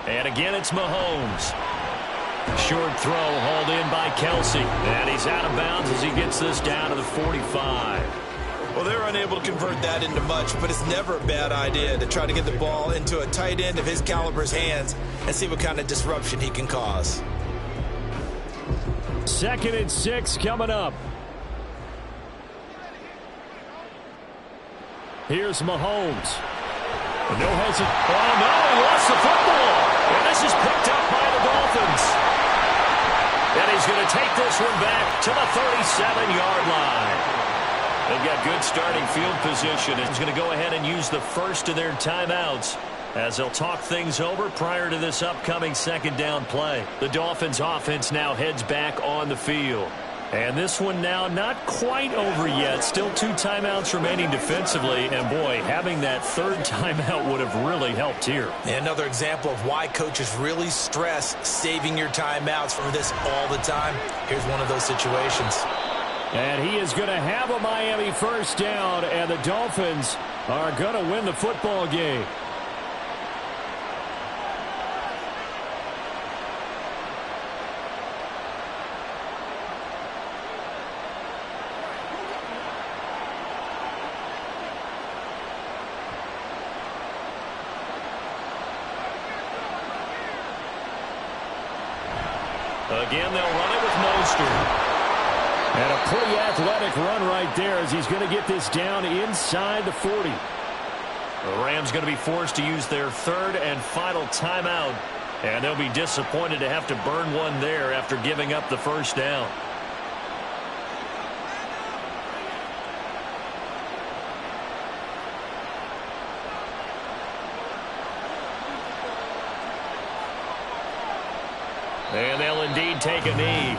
And again, it's Mahomes. Short throw hauled in by Kelsey. And he's out of bounds as he gets this down to the 45. Well, they're unable to convert that into much, but it's never a bad idea to try to get the ball into a tight end of his caliber's hands and see what kind of disruption he can cause. 2nd and 6 coming up. Here's Mahomes. No hesitation. Oh, no, he lost the football. And this is picked up by the Dolphins. And he's going to take this one back to the 37-yard line. They've got good starting field position. He's going to go ahead and use the first of their timeouts as they'll talk things over prior to this upcoming second down play. The Dolphins offense now heads back on the field. And this one now not quite over yet. Still 2 timeouts remaining defensively. And, boy, having that third timeout would have really helped here. And another example of why coaches really stress saving your timeouts for this all the time. Here's one of those situations. And he is going to have a Miami first down. And the Dolphins are going to win the football game. Again, they'll run it with Mostert. And a pretty athletic run right there as he's going to get this down inside the 40. The Rams going to be forced to use their third and final timeout. And they'll be disappointed to have to burn one there after giving up the first down. And they'll indeed take a knee.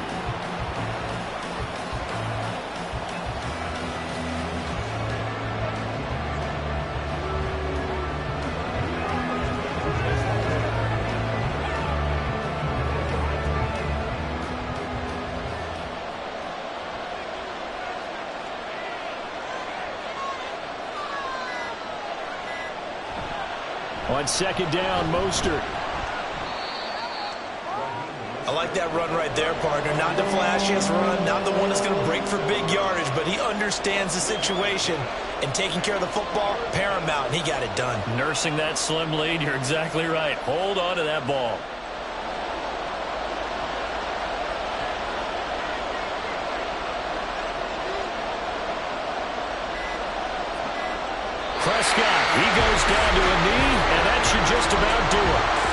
On second down, Mostert. I like that run right there, partner. Not the flashiest run, not the one that's going to break for big yardage, but he understands the situation, and taking care of the football, paramount, and he got it done. Nursing that slim lead, you're exactly right. Hold on to that ball. Prescott, he goes down to a knee, and that should just about do it.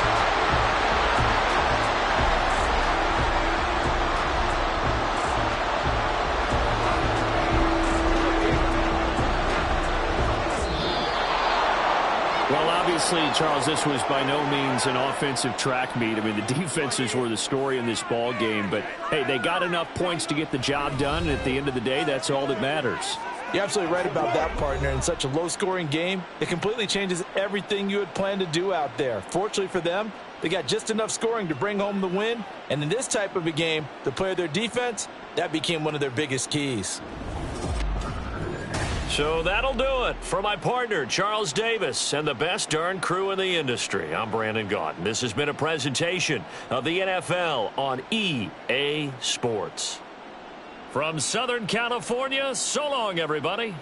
Well, obviously, Charles, this was by no means an offensive track meet. I mean, the defenses were the story in this ball game, but, hey, they got enough points to get the job done, and at the end of the day, that's all that matters. You're absolutely right about that, partner. In such a low-scoring game, it completely changes everything you had planned to do out there. Fortunately for them, they got just enough scoring to bring home the win, and in this type of a game, to play their defense, that became one of their biggest keys. So that'll do it for my partner, Charles Davis, and the best darn crew in the industry. I'm Brandon Gaudin. This has been a presentation of the NFL on EA Sports. From Southern California, so long, everybody.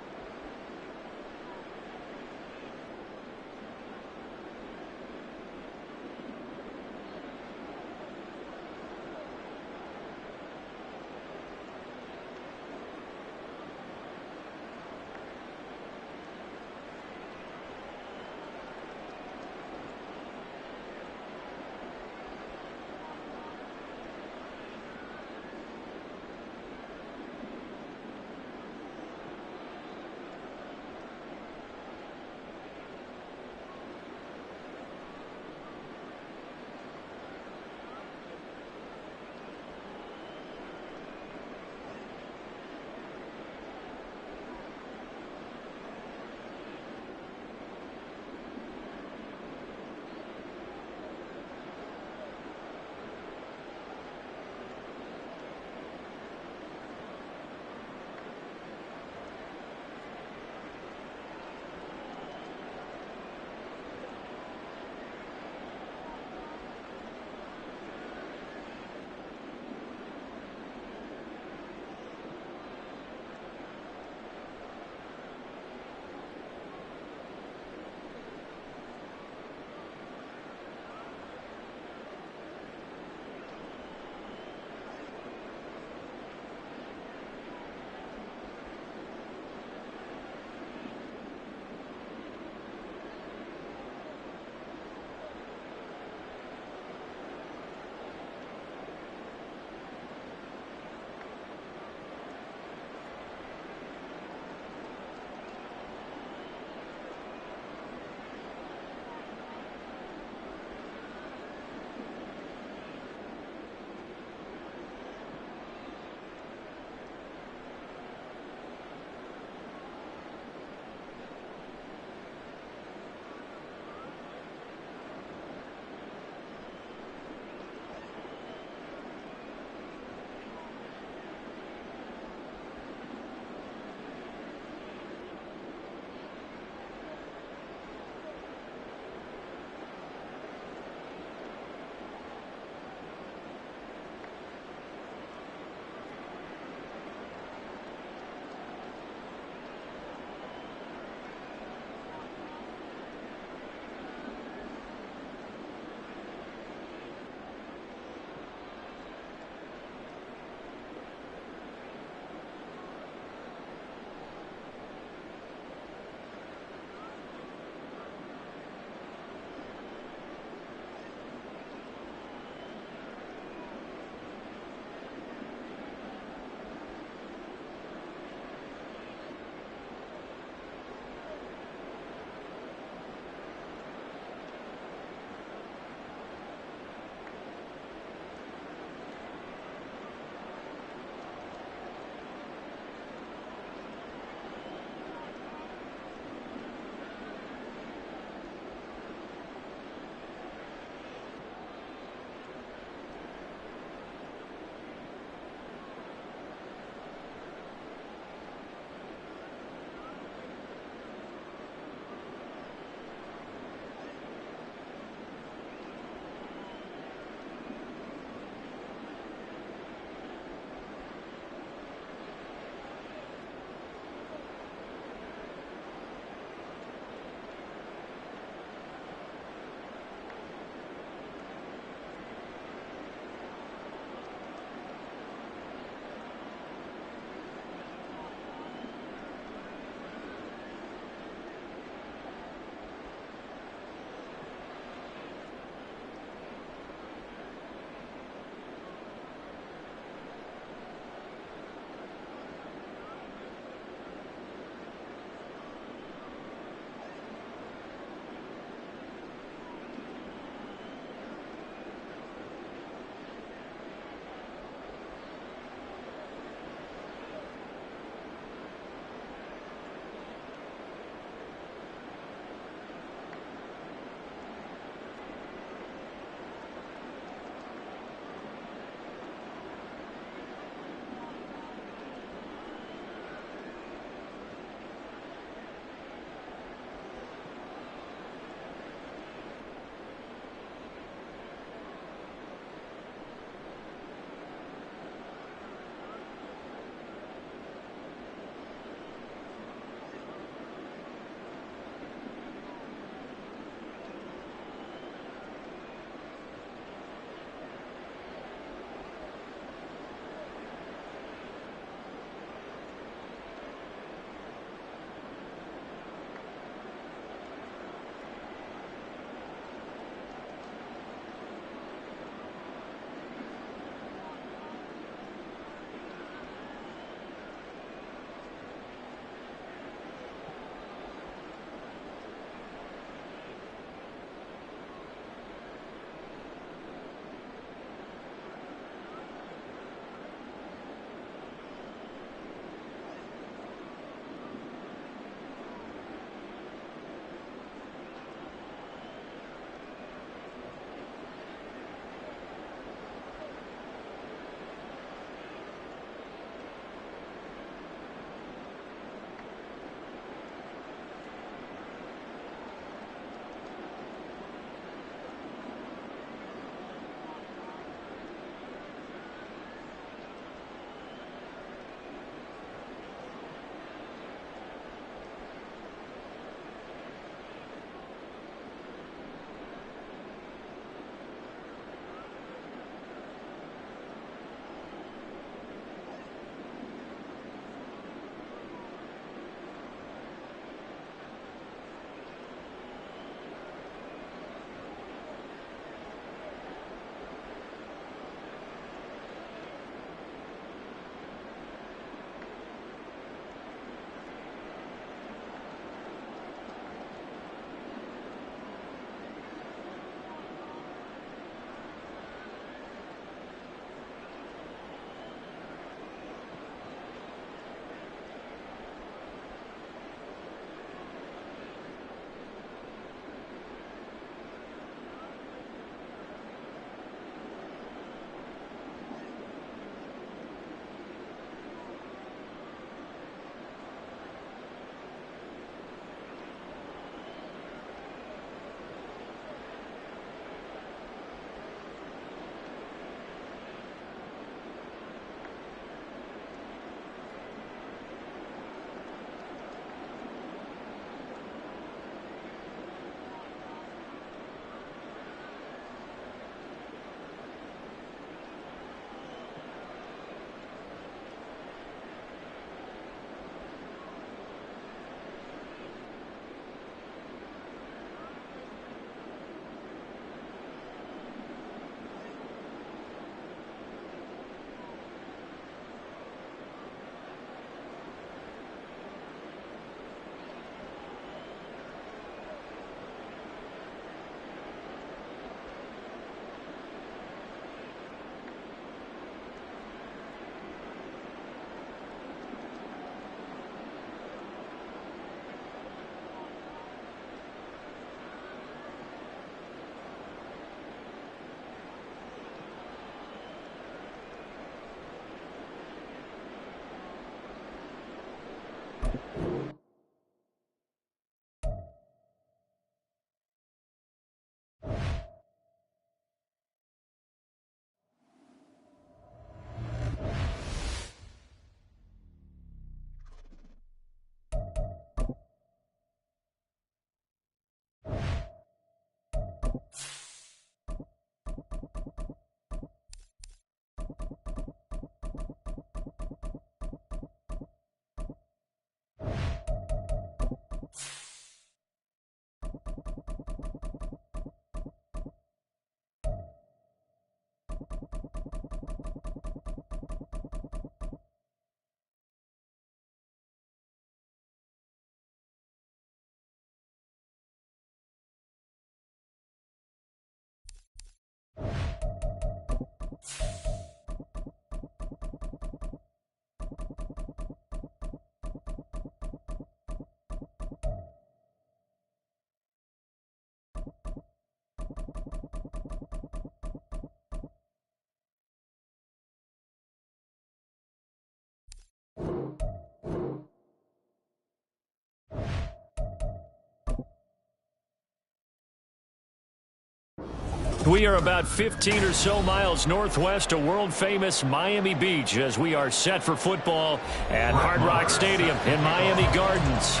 We are about 15 or so miles northwest of world-famous Miami Beach as we are set for football at Hard Rock Stadium in Miami Gardens.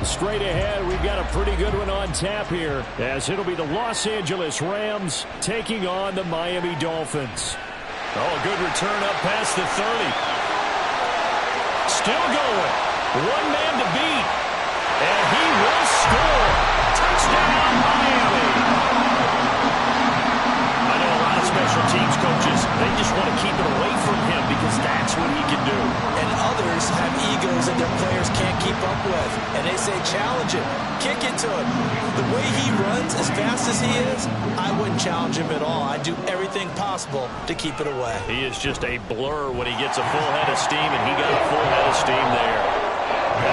Straight ahead, we've got a pretty good one on tap here as it'll be the Los Angeles Rams taking on the Miami Dolphins. Oh, good return up past the 30. Still going. One man to beat. And he will score. Touchdown, Miami. Special teams coaches, they just want to keep it away from him because that's what he can do. And others have egos that their players can't keep up with. And they say, challenge him, kick it to him. The way he runs as fast as he is, I wouldn't challenge him at all. I'd do everything possible to keep it away. He is just a blur when he gets a full head of steam, and he got a full head of steam there.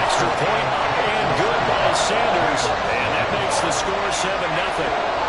Extra point and good by Sanders. And that makes the score 7-0.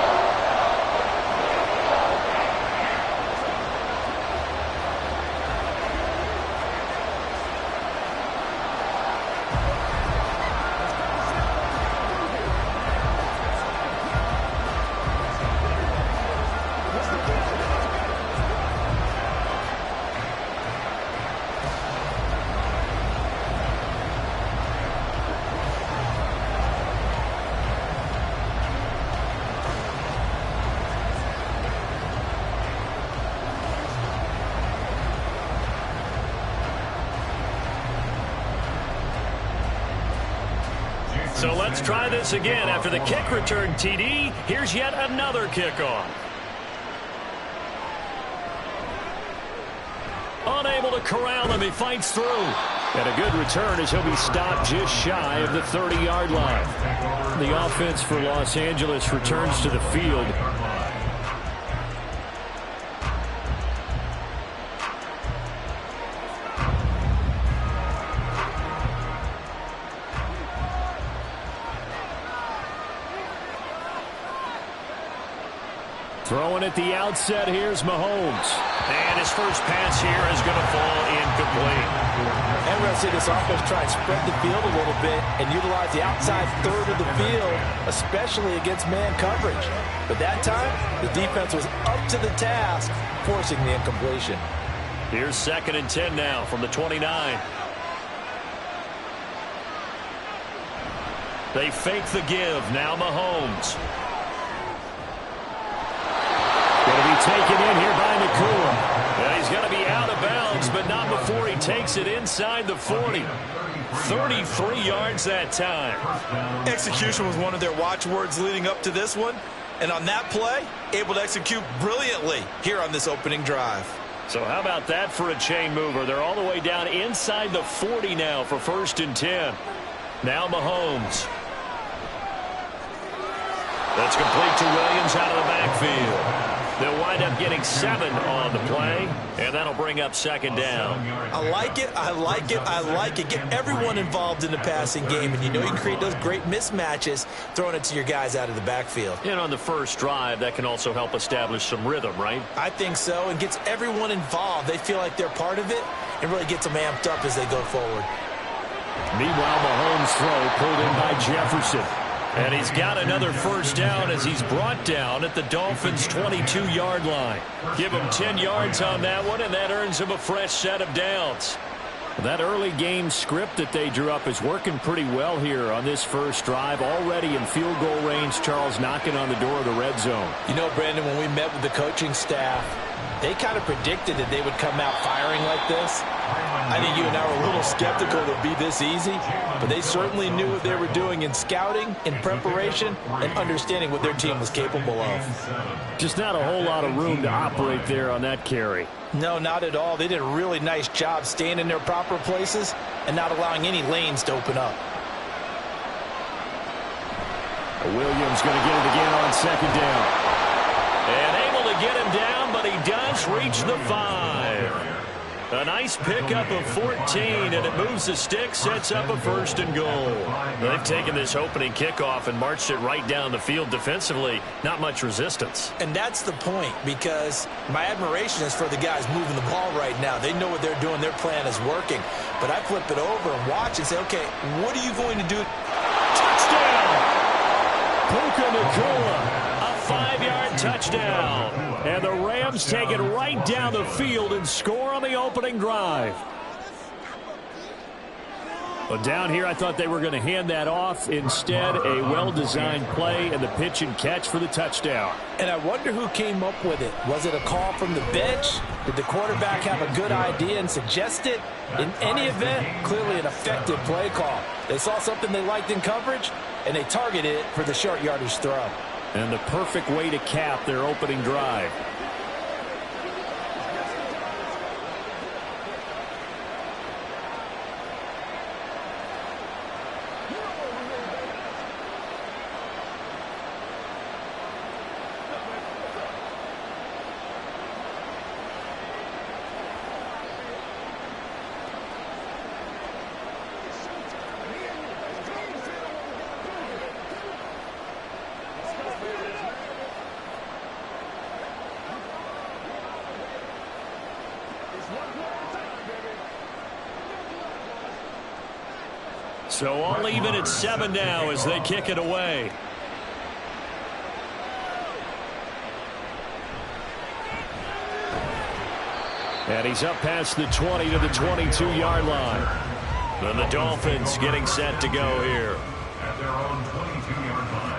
So let's try this again. After the kick return, TD, here's yet another kickoff. Unable to corral him, he fights through. And a good return as he'll be stopped just shy of the 30-yard line. The offense for Los Angeles returns to the field. Throwing at the outset, here's Mahomes. And his first pass here is going to fall incomplete. And we're going to see this offense try and spread the field a little bit and utilize the outside third of the field, especially against man coverage. But that time, the defense was up to the task, forcing the incompletion. Here's 2nd and 10 now from the 29. They fake the give. Now Mahomes. Going to be taken in here by Nakua. And he's going to be out of bounds, but not before he takes it inside the 40. 33 yards that time. Execution was one of their watchwords leading up to this one. And on that play, able to execute brilliantly here on this opening drive. So how about that for a chain mover? They're all the way down inside the 40 now for 1st and 10. Now Mahomes. That's complete to Williams out of the backfield. They'll wind up getting 7 on the play, and that'll bring up 2nd down. I like it, I like it, I like it. Get everyone involved in the passing game, and you know you can create those great mismatches throwing it to your guys out of the backfield. And on the first drive, that can also help establish some rhythm, right? I think so, and gets everyone involved. They feel like they're part of it, and really gets them amped up as they go forward. Meanwhile, Mahomes' throw pulled in by Jefferson. And he's got another first down as he's brought down at the Dolphins' 22-yard line. Give him 10 yards on that one, and that earns him a fresh set of downs. That early game script that they drew up is working pretty well here on this first drive. Already in field goal range, Charles knocking on the door of the red zone. You know, Brandon, when we met with the coaching staff, they kind of predicted that they would come out firing like this. I think you and I were a little skeptical it would be this easy, but they certainly knew what they were doing in scouting, in preparation, and understanding what their team was capable of. Just not a whole lot of room to operate there on that carry. No, not at all. They did a really nice job staying in their proper places and not allowing any lanes to open up. Williams going to get it again on 2nd down. And able to get him reached the 5. A nice pickup of 14, and it moves the stick, sets up a 1st and goal. They've taken this opening kickoff and marched it right down the field defensively. Not much resistance. And that's the point, because my admiration is for the guys moving the ball right now. They know what they're doing. Their plan is working. But I flip it over and watch and say, okay, what are you going to do? Touchdown! Puka Nacua, a 5-yard touchdown. And the Rams take it right down the field and score on the opening drive. But down here, I thought they were going to hand that off. Instead, a well-designed play and the pitch and catch for the touchdown. And I wonder who came up with it. Was it a call from the bench? Did the quarterback have a good idea and suggest it? In any event, clearly an effective play call. They saw something they liked in coverage, and they targeted it for the short yardage throw. And the perfect way to cap their opening drive. So all even at 7 now as they kick it away. And he's up past the 20 to the 22-yard line. And the Dolphins getting set to go here. At their own 22-yard line.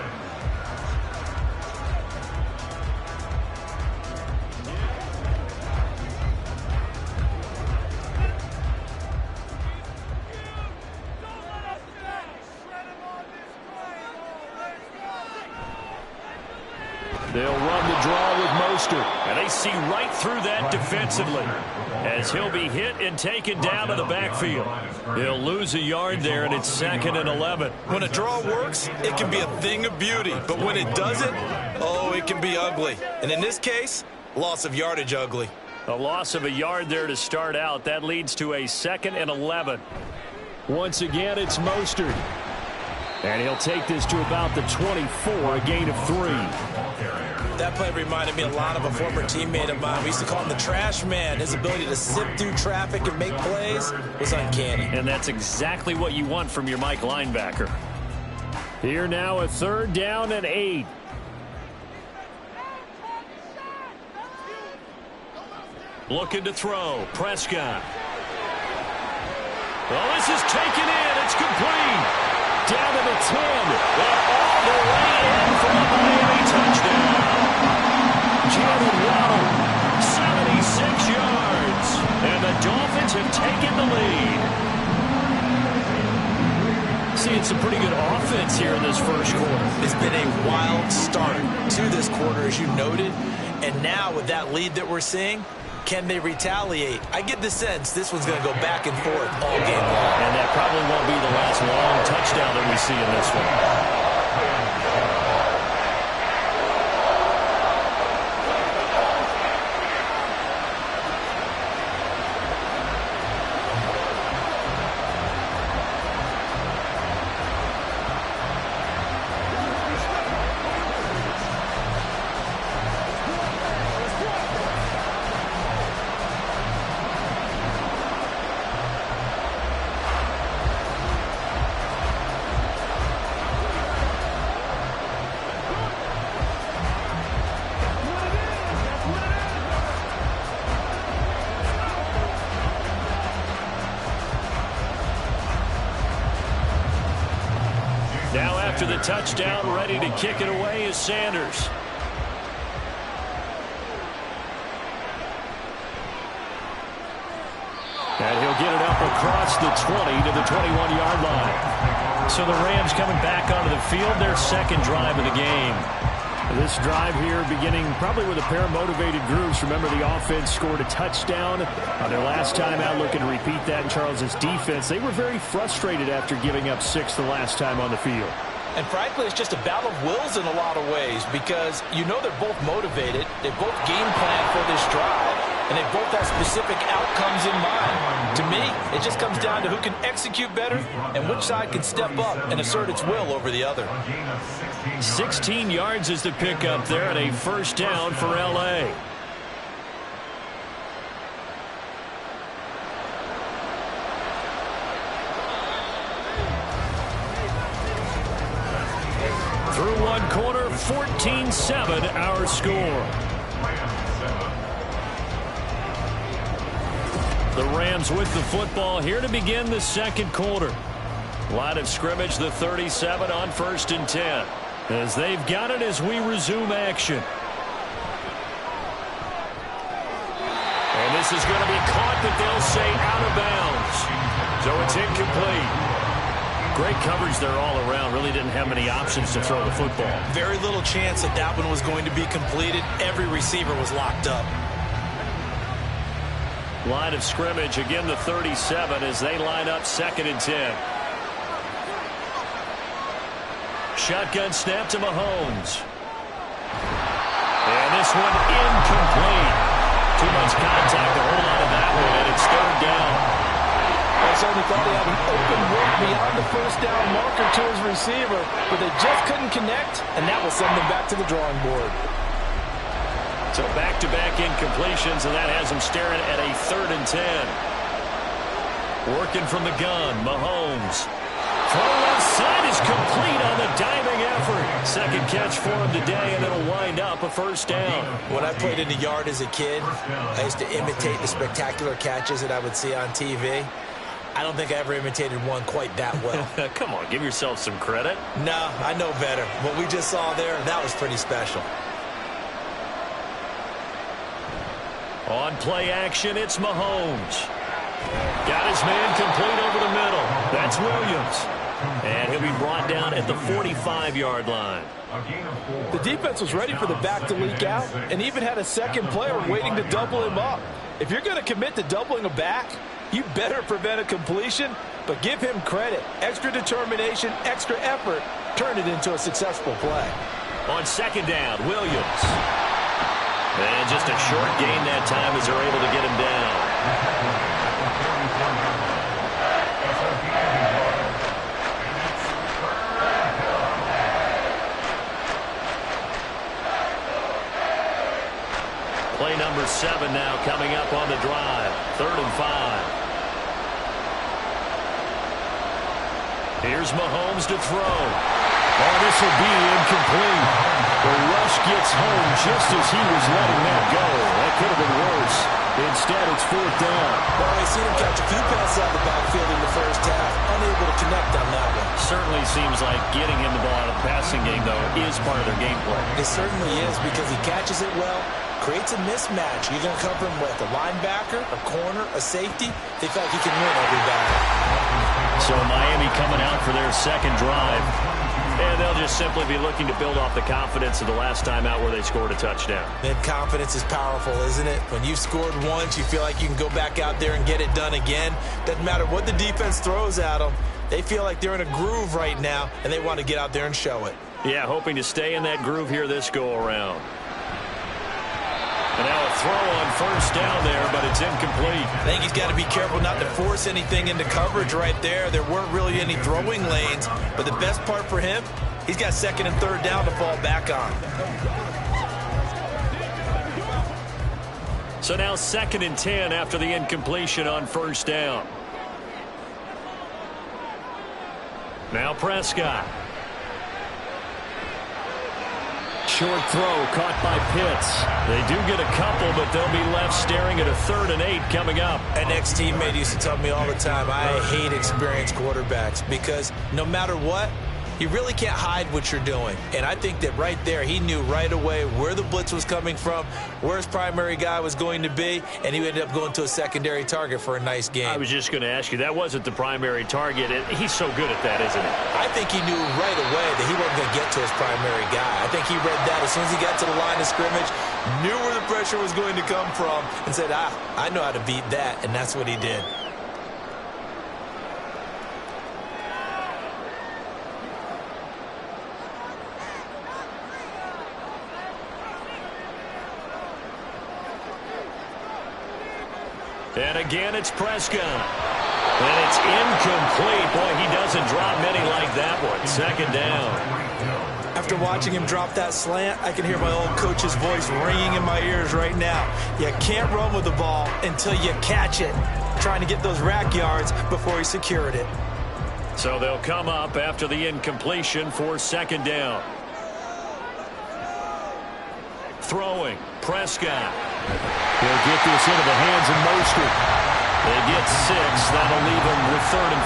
They'll run the draw with Mostert. And they see right through that defensively as he'll be hit and taken down to the backfield. They'll lose a yard there, and it's 2nd and 11. When a draw works, it can be a thing of beauty. But when it doesn't, oh, it can be ugly. And in this case, loss of yardage ugly. A loss of a yard there to start out. That leads to a 2nd and 11. Once again, it's Mostert. And he'll take this to about the 24, a gain of 3. That play reminded me a lot of a former teammate of mine. We used to call him the trash man. His ability to sift through traffic and make plays was uncanny. And that's exactly what you want from your Mike linebacker. Here now, a 3rd down and 8. Looking to throw. Prescott. Well, this is taken in. It's complete. Down to the 10. They're all the way in for a Miami touchdown. Jalen Waddle, 76 yards. And the Dolphins have taken the lead. Seeing some pretty good offense here in this first quarter. It's been a wild start to this quarter, as you noted. And now with that lead that we're seeing, can they retaliate? I get the sense this one's going to go back and forth all game long. And that probably won't be the last long touchdown that we see in this one. Now after the touchdown, ready to kick it away is Sanders. And he'll get it up across the 20 to the 21-yard line. So the Rams coming back onto the field, their 2nd drive of the game. This drive here beginning probably with a pair of motivated groups. Remember, the offense scored a touchdown on their last time out, looking to repeat that in Charles's defense. They were very frustrated after giving up 6 the last time on the field. And frankly, it's just a battle of wills in a lot of ways, because you know they're both motivated. They both game plan for this drive. and they both have specific outcomes in mind. To me, it just comes down to who can execute better and which side can step up and assert its will over the other. 16 yards is the pickup there, and a first down for L.A. Through one quarter, 14-7 our score. The Rams with the football here to begin the second quarter. Line of scrimmage, the 37 on 1st and 10. As they've got it as we resume action. And this is going to be caught, but they'll say out of bounds. So it's incomplete. Great coverage there all around. Really didn't have many options to throw the football. Very little chance that that one was going to be completed. Every receiver was locked up. Line of scrimmage, again the 37 as they line up 2nd and 10. Shotgun snap to Mahomes. And this one incomplete. Too much contact to hold on to that one, and it's 3rd down. I certainly thought he had an open look beyond the first down marker to his receiver, but they just couldn't connect, and that will send them back to the drawing board. So back-to-back incompletions, and that has them staring at a 3rd and 10. Working from the gun, Mahomes. Throw left side is complete on the diving effort. Second catch for him today, and it'll wind up a first down. When I played in the yard as a kid, I used to imitate the spectacular catches that I would see on TV. I don't think I ever imitated one quite that well. Come on, give yourself some credit. No, I know better. What we just saw there, that was pretty special. On play action, it's Mahomes. Got his man complete over the middle. That's Williams. And he'll be brought down at the 45-yard line. The defense was ready for the back to leak out and even had a second player waiting to double him up. If you're going to commit to doubling a back, you better prevent a completion, but give him credit. Extra determination, extra effort, turned it into a successful play. On 2nd down, Williams. And just a short gain that time as they're able to get him down. Play number 7 now coming up on the drive. 3rd and 5. Here's Mahomes to throw. Oh, this will be incomplete. The rush gets home just as he was letting that go. That could have been worse. Instead, it's 4th down. Well, I seen him catch a few passes out of the backfield in the first half. Unable to connect on that one. Certainly seems like getting him the ball out of the passing game, though, is part of their game plan. It certainly is because he catches it well, creates a mismatch. You're going to cover him with a linebacker, a corner, a safety. They feel like he can win every battle. So Miami coming out for their second drive. And they'll just simply be looking to build off the confidence of the last time out where they scored a touchdown. And confidence is powerful, isn't it? When you've scored once, you feel like you can go back out there and get it done again. Doesn't matter what the defense throws at them. They feel like they're in a groove right now, and they want to get out there and show it. Yeah, hoping to stay in that groove here this go-around. And now a throw on 1st down there, but it's incomplete. I think he's got to be careful not to force anything into coverage right there. There weren't really any throwing lanes, but the best part for him, he's got 2nd and 3rd down to fall back on. So now 2nd and 10 after the incompletion on 1st down. Now Prescott. Short throw caught by Pitts. They do get a couple, but they'll be left staring at a 3rd and 8 coming up. An ex-teammate used to tell me all the time, I hate experienced quarterbacks because no matter what, you really can't hide what you're doing. And I think that right there, he knew right away where the blitz was coming from, where his primary guy was going to be, and he ended up going to a secondary target for a nice game. I was just going to ask you, that wasn't the primary target. He's so good at that, isn't he? I think he knew right away that he wasn't going to get to his primary guy. I think he read that as soon as he got to the line of scrimmage, knew where the pressure was going to come from, and said, I know how to beat that, and that's what he did. And again, it's Prescott. And it's incomplete. Boy, he doesn't drop many like that one. Second down. After watching him drop that slant, I can hear my old coach's voice ringing in my ears right now. You can't run with the ball until you catch it. Trying to get those rack yards before he secured it. So they'll come up after the incompletion for second down. Throwing, Prescott. He'll get this into the hands of Mostert. They get 6. That'll leave them with 3rd and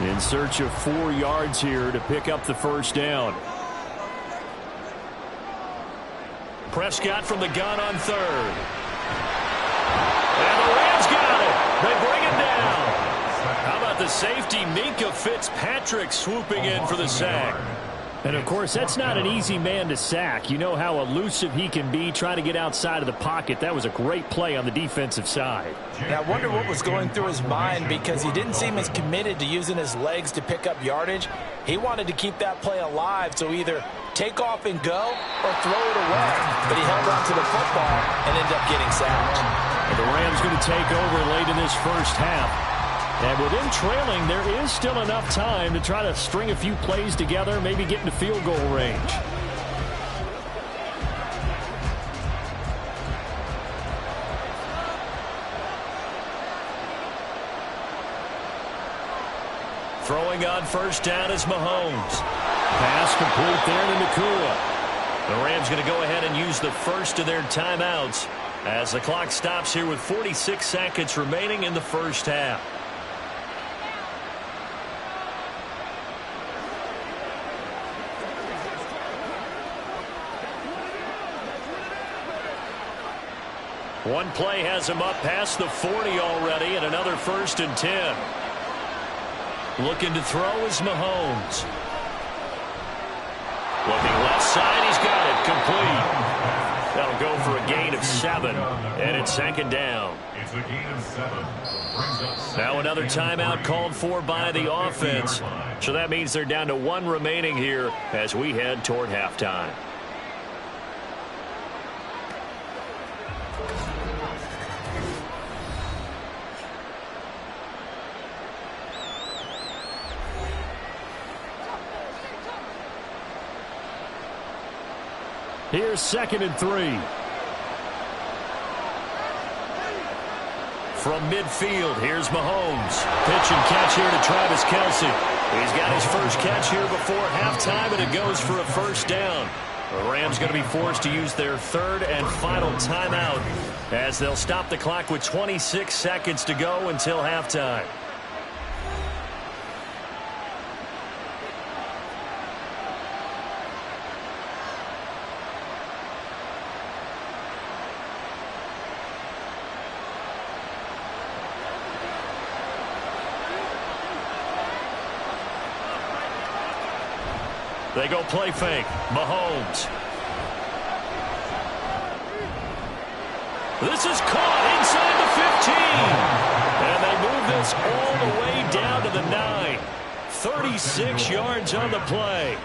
4. In search of 4 yards here to pick up the first down. Prescott from the gun on 3rd. And the Rams got it. They bring it down. How about the safety, Minkah Fitzpatrick, swooping in for the sack. And, of course, that's not an easy man to sack. You know how elusive he can be trying to get outside of the pocket. That was a great play on the defensive side. And I wonder what was going through his mind, because he didn't seem as committed to using his legs to pick up yardage. He wanted to keep that play alive, so either take off and go or throw it away. But he held on to the football and ended up getting sacked. And the Rams going to take over late in this first half. And with them trailing, there is still enough time to try to string a few plays together, maybe get into field goal range. Throwing on first down is Mahomes. Pass complete there to Nacua. The Rams going to go ahead and use the first of their timeouts as the clock stops here with 46 seconds remaining in the first half. One play has him up past the 40 already, and another 1st and 10. Looking to throw is Mahomes. Looking left side, he's got it complete. That'll go for a gain of 7, and it's second down. It's a gain of 7. Brings up Now another timeout called for by the offense. So that means they're down to 1 remaining here as we head toward halftime. Here's 2nd and 3. From midfield, here's Mahomes. Pitch and catch here to Travis Kelce. He's got his first catch here before halftime, and it goes for a first down. The Rams going to be forced to use their 3rd and final timeout as they'll stop the clock with 26 seconds to go until halftime. They go play fake. Mahomes. This is caught inside the 15. And they move this all the way down to the 9. 36 yards on the play.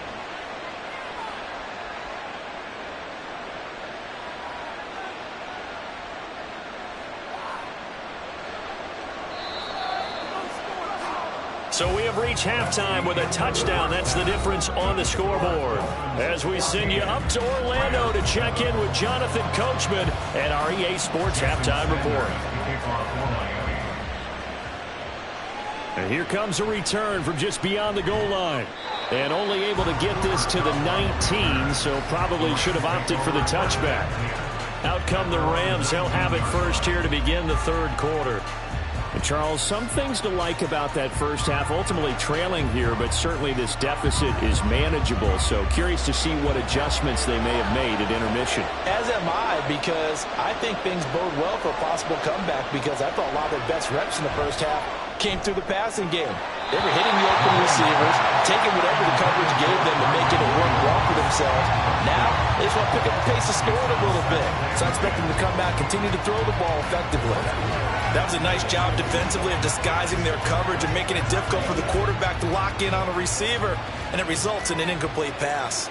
So we have reached halftime with a touchdown. That's the difference on the scoreboard. As we send you up to Orlando to check in with Jonathan Coachman and our EA Sports Halftime Report. And here comes a return from just beyond the goal line. And only able to get this to the 19, so probably should have opted for the touchback. Out come the Rams. They'll have it first here to begin the 3rd quarter. And Charles, some things to like about that first half. Ultimately trailing here, but certainly this deficit is manageable. So curious to see what adjustments they may have made at intermission. As am I, because I think things bode well for a possible comeback, because I thought a lot of their best reps in the first half came through the passing game. They were hitting the open receivers, taking whatever the coverage gave them and making it work well for themselves. Now, they just want to pick up the pace of scoring a little bit. So I expect them to come back, continue to throw the ball effectively. That was a nice job defensively of disguising their coverage and making it difficult for the quarterback to lock in on a receiver, and it results in an incomplete pass.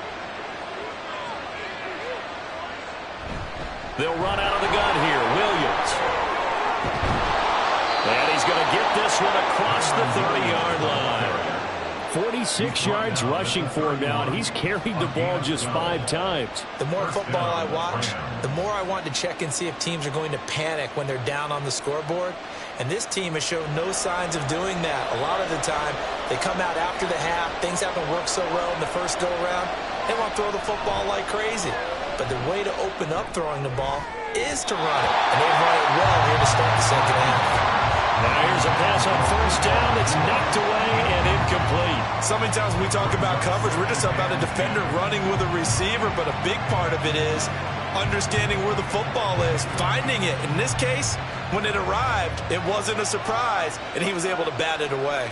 They'll run out of the gun here. Williams. And he's going to get this one across the 30-yard line. 46 yards rushing for him now, and he's carried the ball just 5 times. The more football I watch, the more I want to check and see if teams are going to panic when they're down on the scoreboard. And this team has shown no signs of doing that. A lot of the time, they come out after the half. Things haven't worked so well in the first go-around. They want to throw the football like crazy. But the way to open up throwing the ball is to run it. And they've run it well here to start the second half. Now here's a pass on first down that's knocked away and incomplete. So many times when we talk about coverage, we're just about a defender running with a receiver, but a big part of it is understanding where the football is, finding it. In this case, when it arrived, it wasn't a surprise, and he was able to bat it away.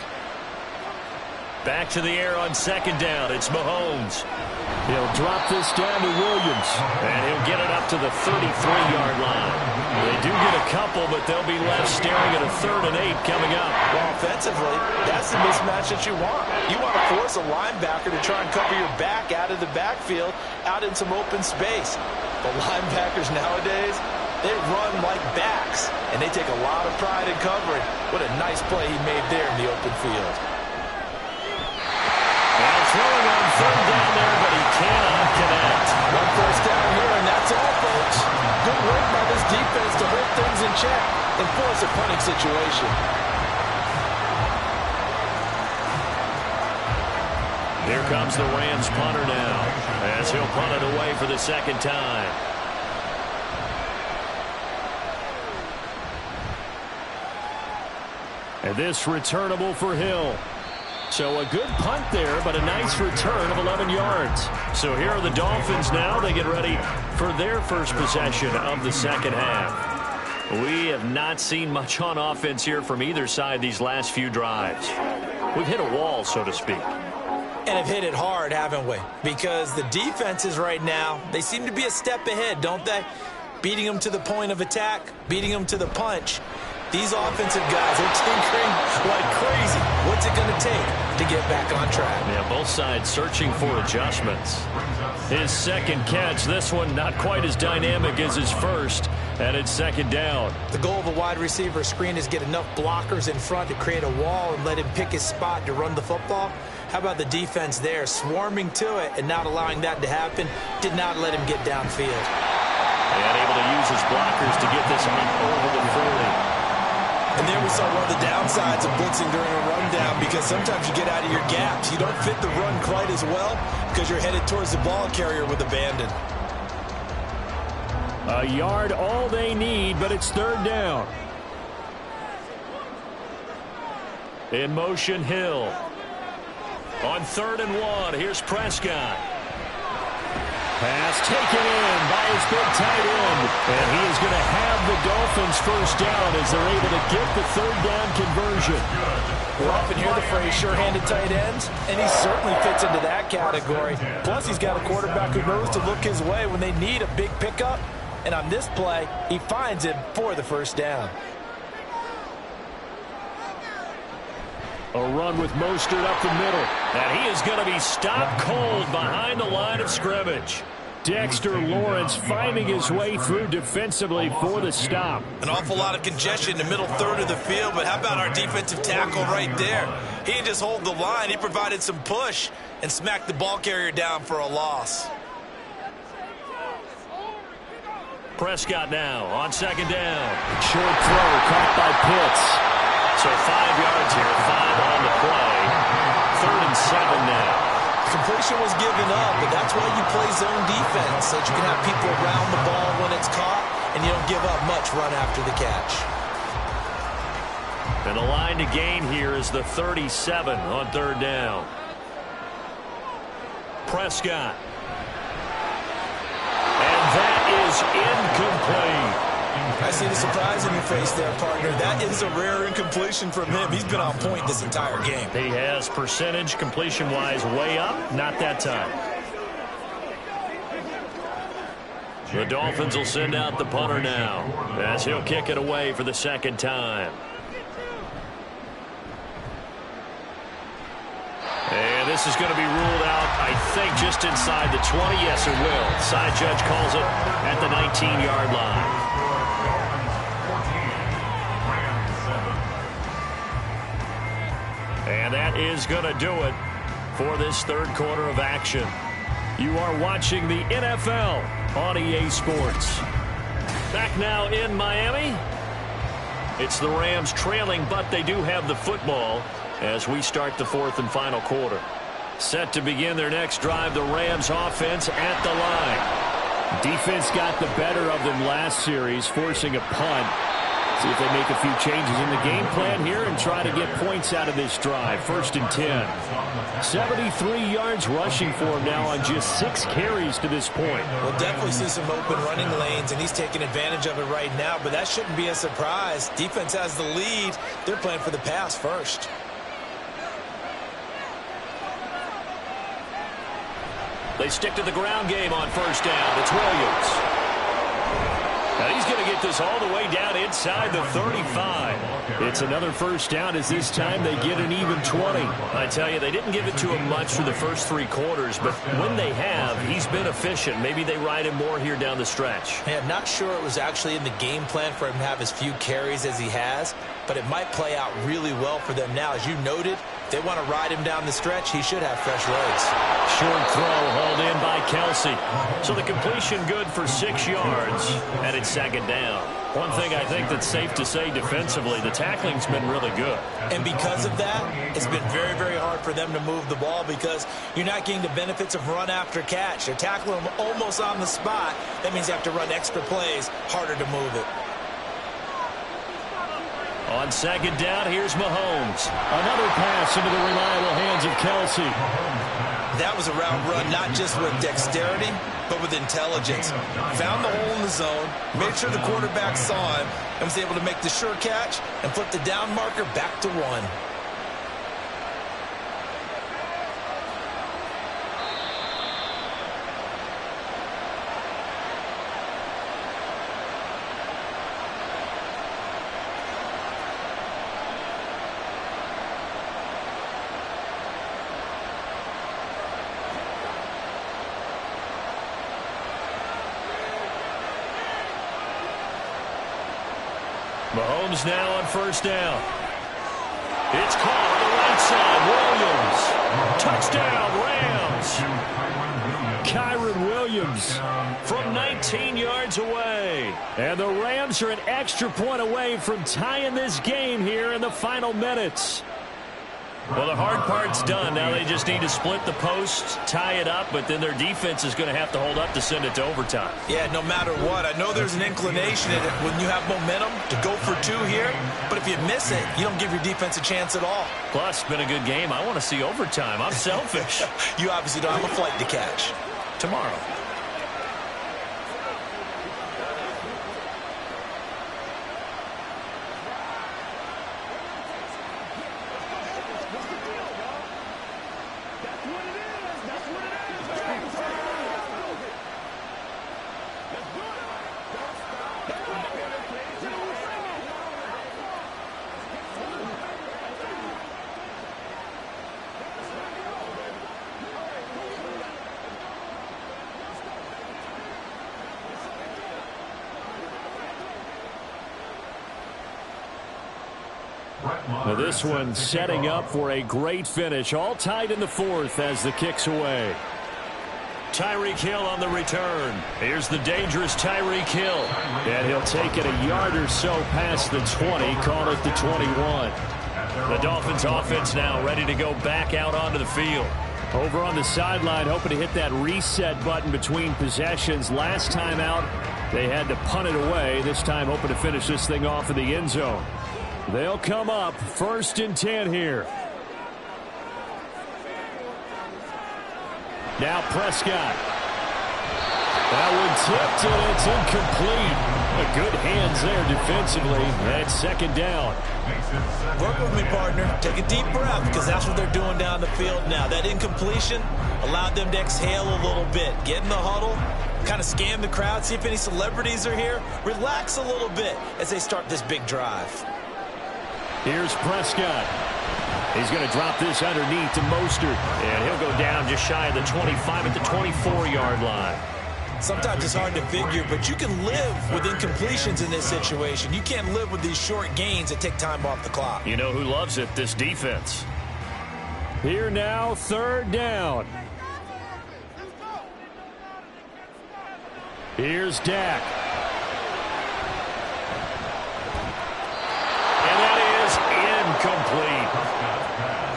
Back to the air on second down. It's Mahomes. He'll drop this down to Williams. And he'll get it up to the 33-yard line. They do get a couple, but they'll be left staring at a 3rd and 8 coming up. Well, offensively, that's the mismatch that you want. You want to force a linebacker to try and cover your back out of the backfield, out in some open space. But linebackers nowadays, they run like backs, and they take a lot of pride in covering. What a nice play he made there in the open field. Now throwing on 3rd down there, but he cannot connect. One first down here, and that's all, folks. Good work by this defense to hold things in check and force a punting situation. Here comes the Rams punter now, as he'll punt it away for the second time. And this returnable for Hill. So a good punt there, but a nice return of 11 yards. So here are the Dolphins now. They get ready for their first possession of the second half. We have not seen much on offense here from either side these last few drives. We've hit a wall, so to speak. And have hit it hard, haven't we? Because the defenses right now, they seem to be a step ahead, don't they? Beating them to the point of attack, beating them to the punch. These offensive guys are tinkering like crazy. What's it going to take to get back on track? Yeah, both sides searching for adjustments. His second catch, this one not quite as dynamic as his first, and it's second down. The goal of a wide receiver screen is get enough blockers in front to create a wall and let him pick his spot to run the football. How about the defense there, swarming to it and not allowing that to happen, did not let him get downfield. And able to use his blockers to get this one over the 40. And there we saw one of the downsides of blitzing during a rundown, because sometimes you get out of your gaps. You don't fit the run quite as well because you're headed towards the ball carrier with abandon. A yard all they need, but it's 3rd down. In motion, Hill. On 3rd and 1, here's Prescott. Pass taken in by his big tight end. And he is going to have the Dolphins first down as they're able to get the 3rd down conversion. We'll often hear the phrase sure-handed tight ends, and he certainly fits into that category. Plus, he's got a quarterback who knows to look his way when they need a big pickup. And on this play, he finds it for the first down. A run with Mostert up the middle. And he is going to be stopped cold behind the line of scrimmage. Dexter Lawrence finding his way through defensively for the stop. An awful lot of congestion in the middle third of the field, but how about our defensive tackle right there? He didn't just hold the line, he provided some push and smacked the ball carrier down for a loss. Prescott now on second down. Short throw caught by Pitts. So 5 yards here, 5 on the play. 3rd and 7 now. Completion was given up, but that's why you play zone defense, so that you can have people around the ball when it's caught, and you don't give up much run after the catch. And the line to gain here is the 37 on 3rd down. Prescott. And that is incomplete. I see the surprise in your face there, partner. That is a rare incompletion from him. He's been on point this entire game. He has percentage completion-wise way up. Not that time. The Dolphins will send out the punter now as he'll kick it away for the second time. And this is going to be ruled out, I think, just inside the 20. Yes, it will. Side judge calls it at the 19-yard line. And that is going to do it for this third quarter of action. You are watching the NFL on EA Sports. Back now in Miami. It's the Rams trailing, but they do have the football as we start the fourth and final quarter. Set to begin their next drive, the Rams offense at the line. Defense got the better of them last series, forcing a punt. See if they make a few changes in the game plan here and try to get points out of this drive. 1st and 10. 73 yards rushing for him now on just 6 carries to this point. We'll definitely see some open running lanes, and he's taking advantage of it right now, but that shouldn't be a surprise. Defense has the lead. They're playing for the pass first. They stick to the ground game on 1st down. It's Williams. Now he's going to get this all the way down inside the 35. It's another 1st down as this time they get an even 20. I tell you, they didn't give it to him much for the first 3 quarters, but when they have, he's been efficient. Maybe they ride him more here down the stretch. Yeah, I'm not sure it was actually in the game plan for him to have as few carries as he has, but it might play out really well for them now. As you noted, if they want to ride him down the stretch, he should have fresh legs. Short throw hauled in by Kelsey. So the completion good for 6 yards, and it's 2nd down. One thing I think that's safe to say defensively, the tackling's been really good. And because of that, it's been very, very hard for them to move the ball because you're not getting the benefits of run after catch. They're tackling them almost on the spot. That means you have to run extra plays, harder to move it. On 2nd down, here's Mahomes. Another pass into the reliable hands of Kelsey. That was a route run not just with dexterity, but with intelligence. Found the hole in the zone, made sure the quarterback saw him, and was able to make the sure catch and flip the down marker back to 1. Mahomes now on 1st down. It's caught on the right side. Williams. Touchdown, Rams. Kyren Williams From 19 yards away. And the Rams are an extra point away from tying this game here in the final minutes. Well, the hard part's done. Now they just need to split the post, tie it up, but then their defense is going to have to hold up to send it to overtime. Yeah, no matter what. I know there's an inclination in it when you have momentum to go for 2 here, but if you miss it, you don't give your defense a chance at all. Plus, it's been a good game. I want to see overtime. I'm selfish. You obviously don't have a flight to catch. Tomorrow. Now this one setting up for a great finish. All tied in the 4th as the kick's away. Tyreek Hill on the return. Here's the dangerous Tyreek Hill. And he'll take it a yard or so past the 20, call it the 21. The Dolphins offense now ready to go back out onto the field. Over on the sideline, hoping to hit that reset button between possessions. Last time out, they had to punt it away. This time hoping to finish this thing off in the end zone. They'll come up 1st and 10 here. Now Prescott. That one tipped and it's incomplete. Good hands there defensively. And 2nd down. Work with me, partner. Take a deep breath because that's what they're doing down the field now. That incompletion allowed them to exhale a little bit. Get in the huddle, kind of scan the crowd, see if any celebrities are here. Relax a little bit as they start this big drive. Here's Prescott. He's going to drop this underneath to Mostert. And he'll go down just shy of the 25 at the 24-yard line. Sometimes it's hard to figure, but you can live with incompletions in this situation. You can't live with these short gains that take time off the clock. You know who loves it? This defense. Here now, third down. Here's Dak. And that is incomplete.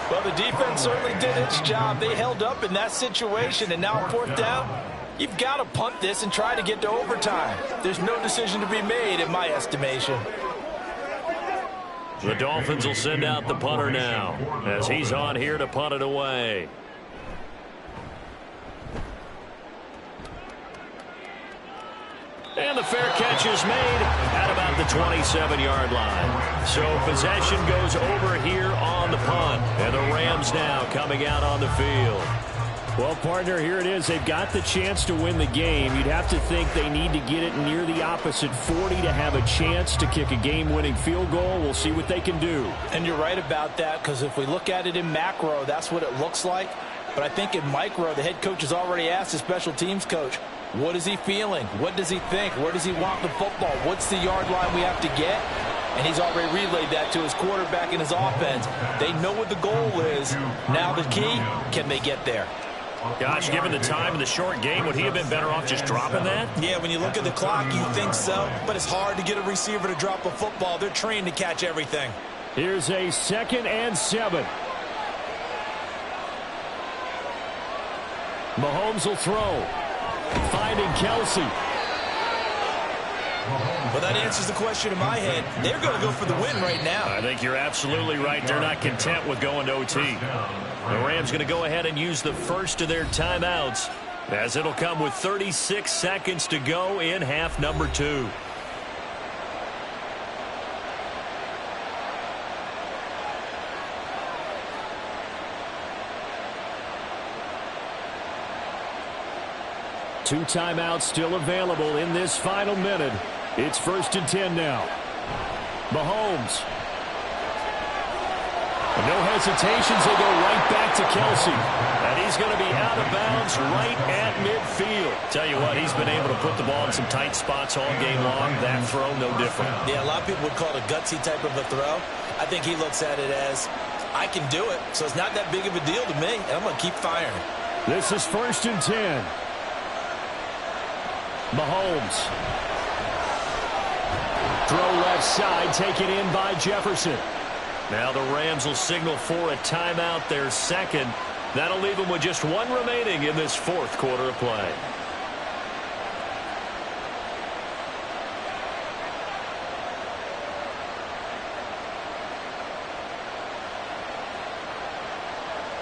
Well, the defense certainly did its job. They held up in that situation, and now 4th down, you've got to punt this and try to get to overtime. There's no decision to be made in my estimation. The Dolphins will send out the punter now as he's on here to punt it away. And the fair catch is made at about the 27-yard line. So possession goes over here on the punt. And the Rams now coming out on the field. Well, partner, here it is. They've got the chance to win the game. You'd have to think they need to get it near the opposite 40 to have a chance to kick a game-winning field goal. We'll see what they can do. And you're right about that, because if we look at it in macro, that's what it looks like. But I think in micro, the head coach has already asked the special teams coach, what is he feeling? What does he think? Where does he want the football? What's the yard line we have to get? And he's already relayed that to his quarterback and his offense. They know what the goal is. Now the key, can they get there? Gosh, given the time in the short game, would he have been better off just dropping that? Yeah, when you look at the clock, you think so. But it's hard to get a receiver to drop a football. They're trained to catch everything. Here's a 2nd and 7. Mahomes will throw. Finding Kelsey. Well, that answers the question in my head. They're going to go for the win right now. I think you're absolutely right. They're not content with going to OT. The Rams going to go ahead and use the first of their timeouts, as it'll come with 36 seconds to go in half number 2. Two timeouts still available in this final minute. It's 1st and 10 now. Mahomes. No hesitations. They go right back to Kelsey. And he's going to be out of bounds right at midfield. Tell you what, he's been able to put the ball in some tight spots all game long. That throw, no different. Yeah, a lot of people would call it a gutsy type of a throw. I think he looks at it as, I can do it, so it's not that big of a deal to me, and I'm going to keep firing. This is 1st and 10. Mahomes. Throw left side, taken in by Jefferson. Now the Rams will signal for a timeout, their second. That'll leave them with just one remaining in this 4th quarter of play.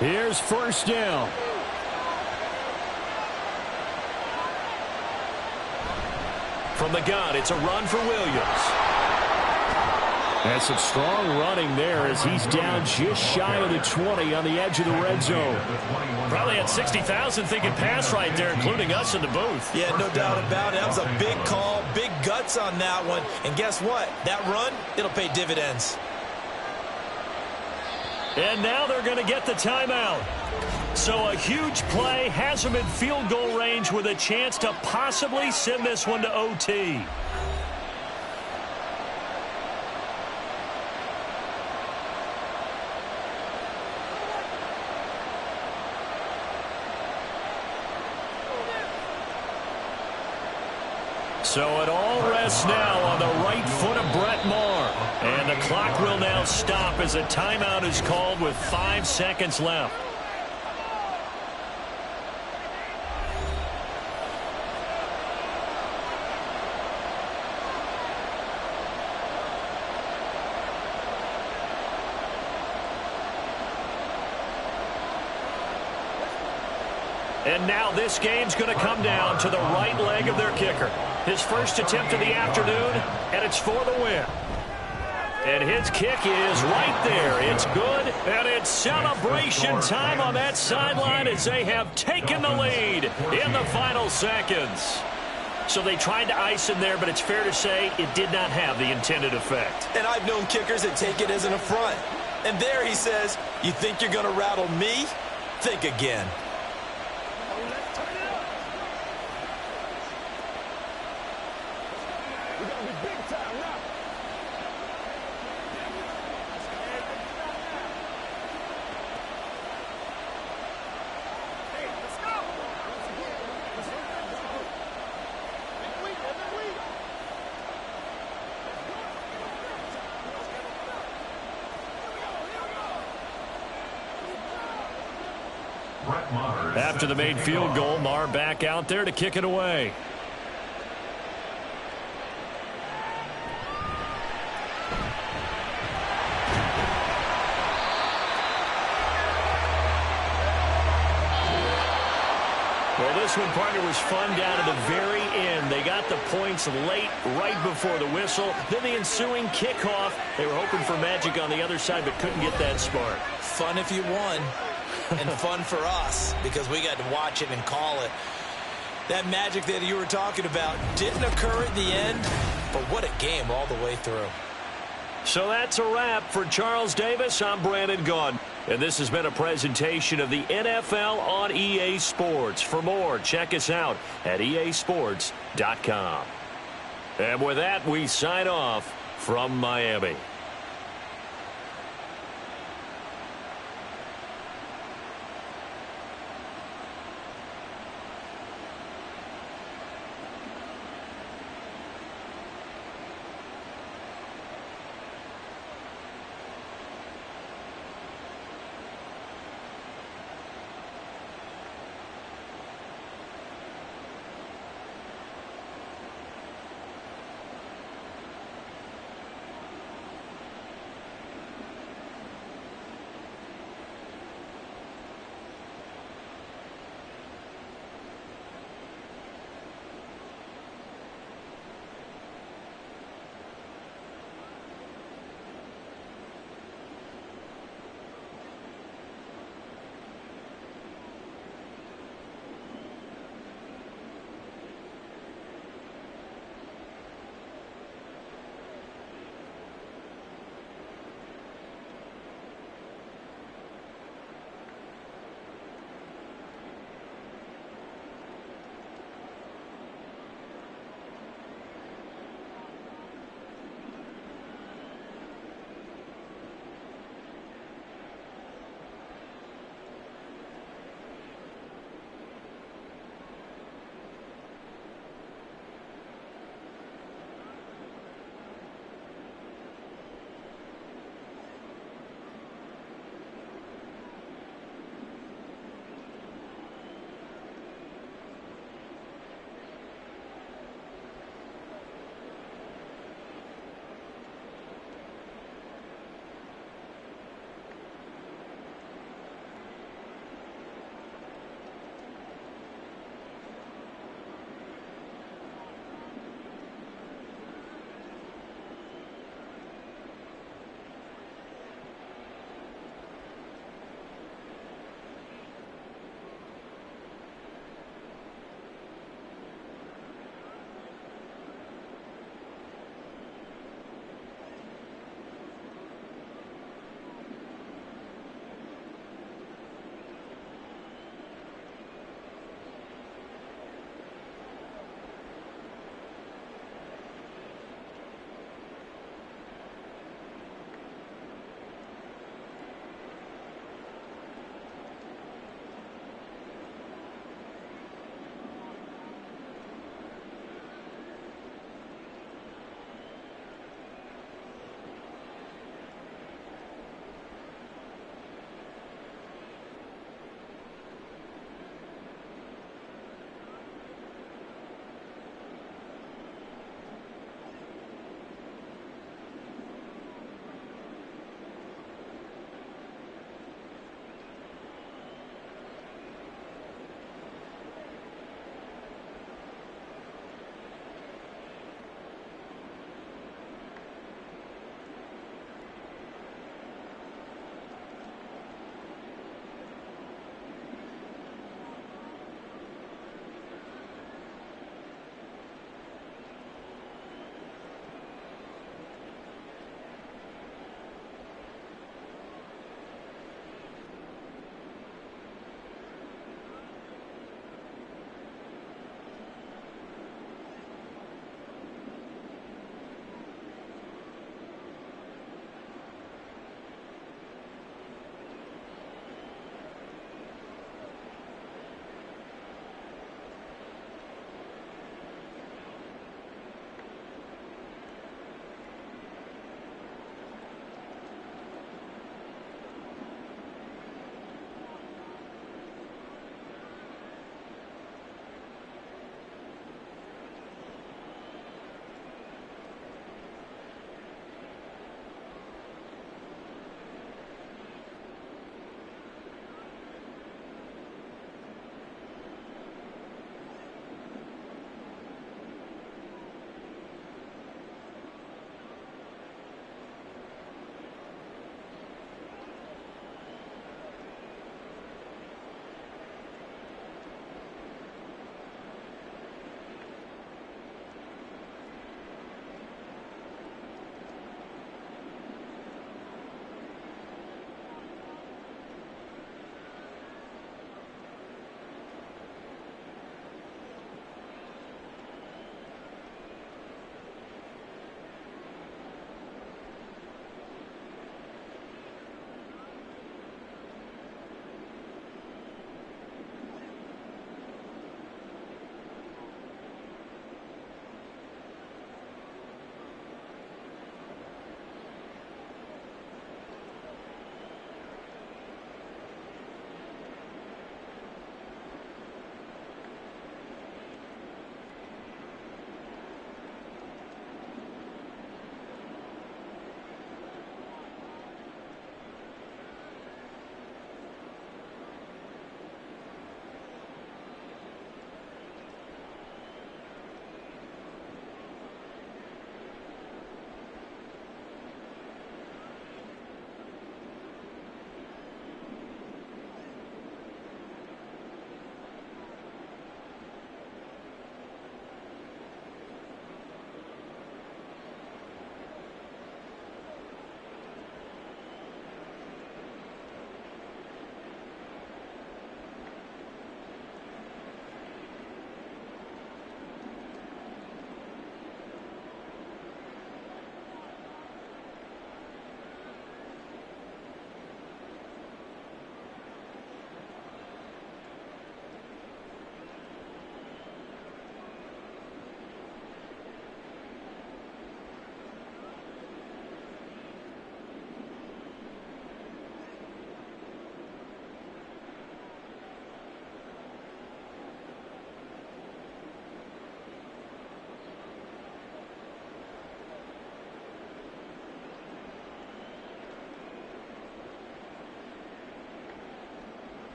Here's 1st down. From the gun, it's a run for Williams. And some strong running there as he's down just shy of the 20 on the edge of the red zone. Probably had 60,000 thinking pass right there, including us in the booth. Yeah, no doubt about it. That was a big call, big guts on that one. And guess what? That run, it'll pay dividends. And now they're going to get the timeout. So a huge play has them in field goal range with a chance to possibly send this one to OT. So it all rests now on the right foot of Brett Maher. And the clock will now stop as a timeout is called with 5 seconds left. And now this game's going to come down to the right leg of their kicker. His first attempt of the afternoon, and it's for the win. And his kick is right there. It's good, and it's celebration time on that sideline as they have taken the lead in the final seconds. So they tried to ice him there, but it's fair to say it did not have the intended effect. And I've known kickers that take it as an affront. And there he says, you think you're going to rattle me? Think again. After the made field goal, Maher back out there to kick it away. Well, this one, partner, was fun down to the very end. They got the points late, right before the whistle. Then the ensuing kickoff. They were hoping for magic on the other side, but couldn't get that spark. Fun if you won. And fun for us because we got to watch it and call it. That magic that you were talking about didn't occur at the end, but what a game all the way through. So that's a wrap for Charles Davis. I'm Brandon Gaudin. And this has been a presentation of the NFL on EA Sports. For more, check us out at easports.com. And with that, we sign off from Miami.